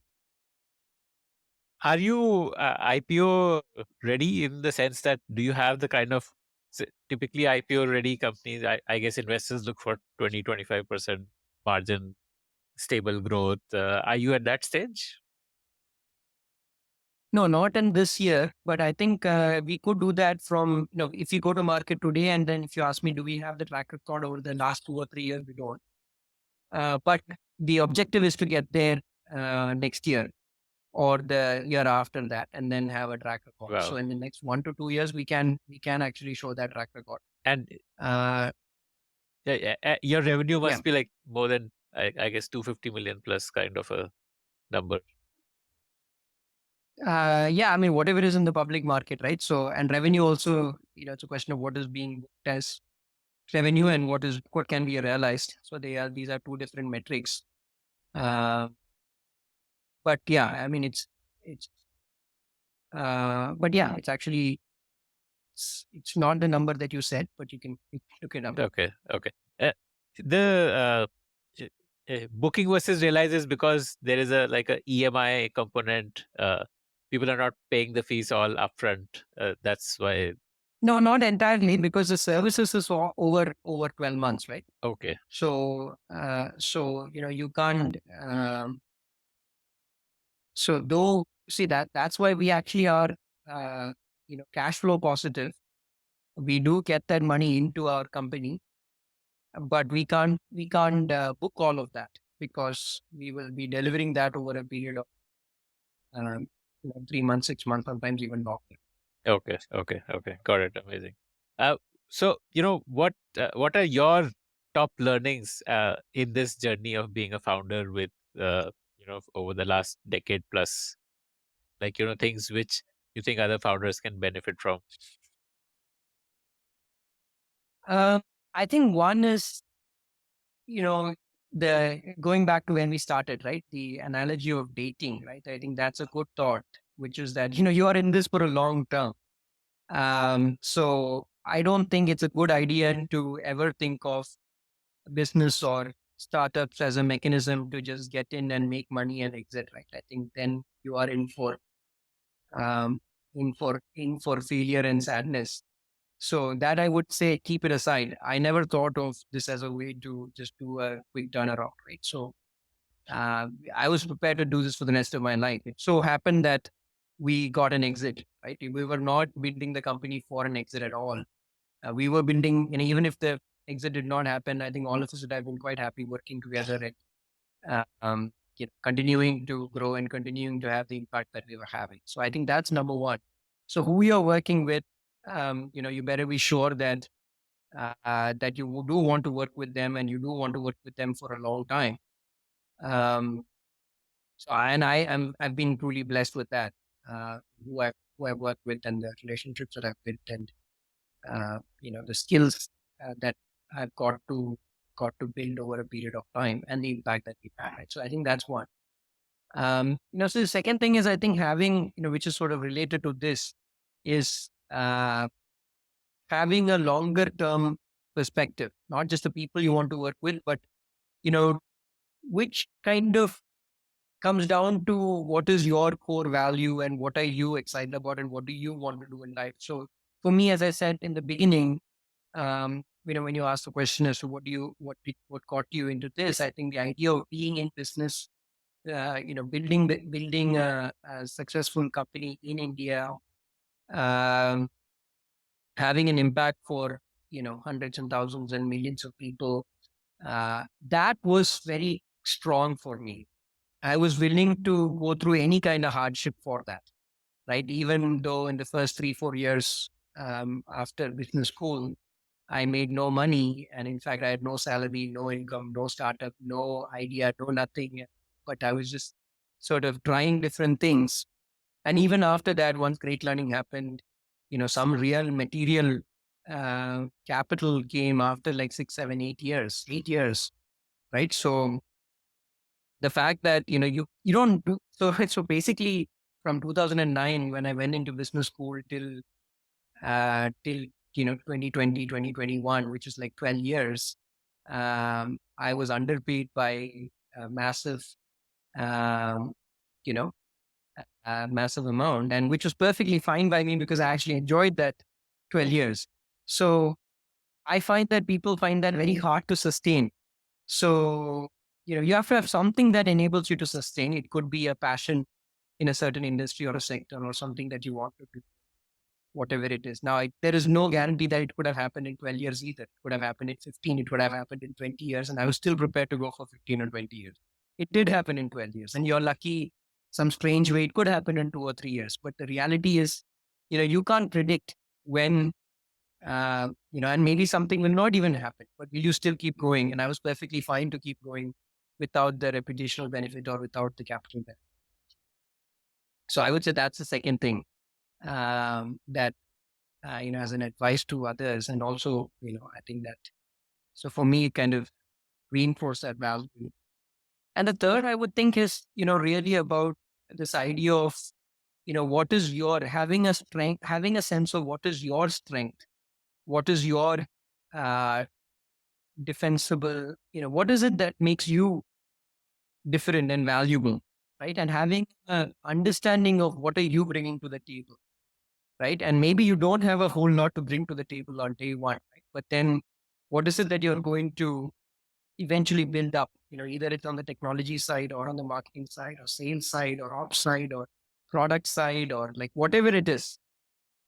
are you IPO ready in the sense that do you have the kind of typically IPO ready companies? I guess investors look for 20-25% margin, stable growth. Are you at that stage? No, not in this year, but I think we could do that from, if you go to market today, and then if you ask me, do we have the track record over the last 2 or 3 years? We don't. But the objective is to get there next year or the year after that, and then have a track record. Wow. So in the next 1 to 2 years, we can actually show that track record. And Uh, your revenue must Yeah. be like more than, I guess, 250 million plus kind of a number. Yeah, I mean, whatever is in the public market, right? So, and revenue also, it's a question of what is being booked as revenue and what can be realized. So these are two different metrics. Uh, but yeah, I mean, but yeah, it's actually, it's not the number that you said, but you can look it up. Okay. The booking versus realize is because there is a like a EMI component. People are not paying the fees all upfront. That's why. No, not entirely, because the services is over 12 months, right? Okay. So, you can't. So though, see, that's why we actually are, cash flow positive. We do get that money into our company, but we can't book all of that, because we will be delivering that over a period of 3 months, 6 months, sometimes even longer. Okay. Got it. Amazing. Uh, so what are your top learnings in this journey of being a founder with over the last decade plus? Like things which you think other founders can benefit from. Um, I think one is, you know, the going back to when we started, right? The analogy of dating, right? I think that's a good thought, which is that, you are in this for a long term. So I don't think it's a good idea to ever think of business or startups as a mechanism to just get in and make money and exit, right? I think then you are um, in for failure and sadness. So that I would say keep it aside. I never thought of this as a way to just do a quick turnaround, right? So I was prepared to do this for the rest of my life. It so happened that we got an exit, right? We were not building the company for an exit at all. We were building, even if the exit did not happen, I think all of us would have been quite happy working together and continuing to grow and continuing to have the impact that we were having. So I think that's number one. So who you're working with, you better be sure that that you do want to work with them and you do want to work with them for a long time. Um, and I've been truly blessed with that. Who I've worked with and the relationships that I've built and the skills that I've got to build over a period of time and the impact that we've had. Right? So I think that's one. So the second thing is I think having, which is sort of related to this, is having a longer term perspective, not just the people you want to work with, but you know, which kind of comes down to what is your core value and what are you excited about and what do you want to do in life. So for me, as I said in the beginning, when you ask the question as to what got you into this, I think the idea of being in business, building a successful company in India, um, having an impact for hundreds and thousands and millions of people, that was very strong for me. I was willing to go through any kind of hardship for that, right? Even though in the first 3-4 years after business school, I made no money. And in fact, I had no salary, no income, no startup, no idea, no nothing. But I was just sort of trying different things. And even after that, once great learning happened, some real material capital came after like 6, 7, 8 years, 8 years, right? So the fact that, you don't do, so basically from 2009, when I went into business school till 2020, 2021, which is like 12 years, I was underpaid by a massive, um, you know, a massive amount, and which was perfectly fine by me because I actually enjoyed that 12 years. So I find that people find that very hard to sustain. So, you have to have something that enables you to sustain. It could be a passion in a certain industry or a sector or something that you want to do, whatever it is. Now, there is no guarantee that it could have happened in 12 years either. It could have happened in 15, it could have happened in 20 years, and I was still prepared to go for 15 or 20 years. It did happen in 12 years, and you're lucky some strange way it could happen in 2 or 3 years. But the reality is, you can't predict when, and maybe something will not even happen, but will you still keep going? And I was perfectly fine to keep going without the reputational benefit or without the capital benefit. So I would say that's the second thing that as an advice to others. And also, I think that, so for me, it kind of reinforced that value. And the third, I would think is, really about this idea of, what is your, having a strength, having a sense of what is your strength, what is your uh, defensible, what is it that makes you different and valuable, right? And having an understanding of what are you bringing to the table, right? And maybe you don't have a whole lot to bring to the table on day one, right? But then what is it that you're going to eventually build up? Either it's on the technology side or on the marketing side or sales side or ops side or product side or like whatever it is,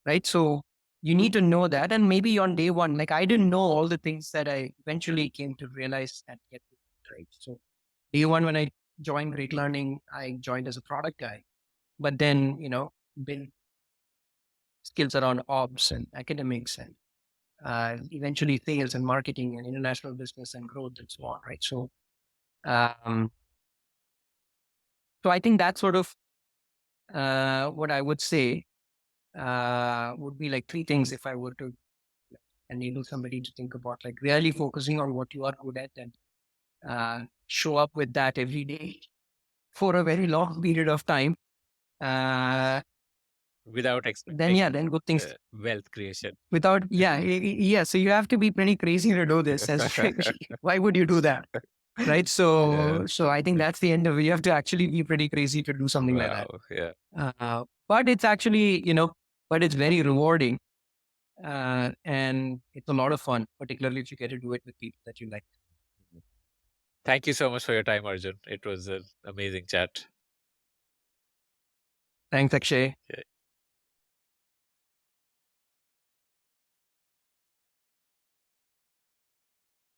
right? So you need to know that. And maybe on day one, like I didn't know all the things that I eventually came to realize and get right. So day one, when I joined Great Learning, I joined as a product guy, but then, built skills around ops and academics and eventually sales and marketing and international business and growth and so on, right? Um, so I think that's sort of what I would say would be like three things if I were to enable somebody to think about, like really focusing on what you are good at and show up with that every day for a very long period of time. Without Then yeah, expectation then of good things. wealth creation. Without yeah. So you have to be pretty crazy to do this. Why would you do that? Right. Yeah. So I think that's the end of it. You have to actually be pretty crazy to do something like that. Wow. Yeah. But it's actually, but it's very rewarding. And it's a lot of fun, particularly if you get to do it with people that you like. Thank you so much for your time, Arjun. It was an amazing chat. Thanks, Akshay. Yeah.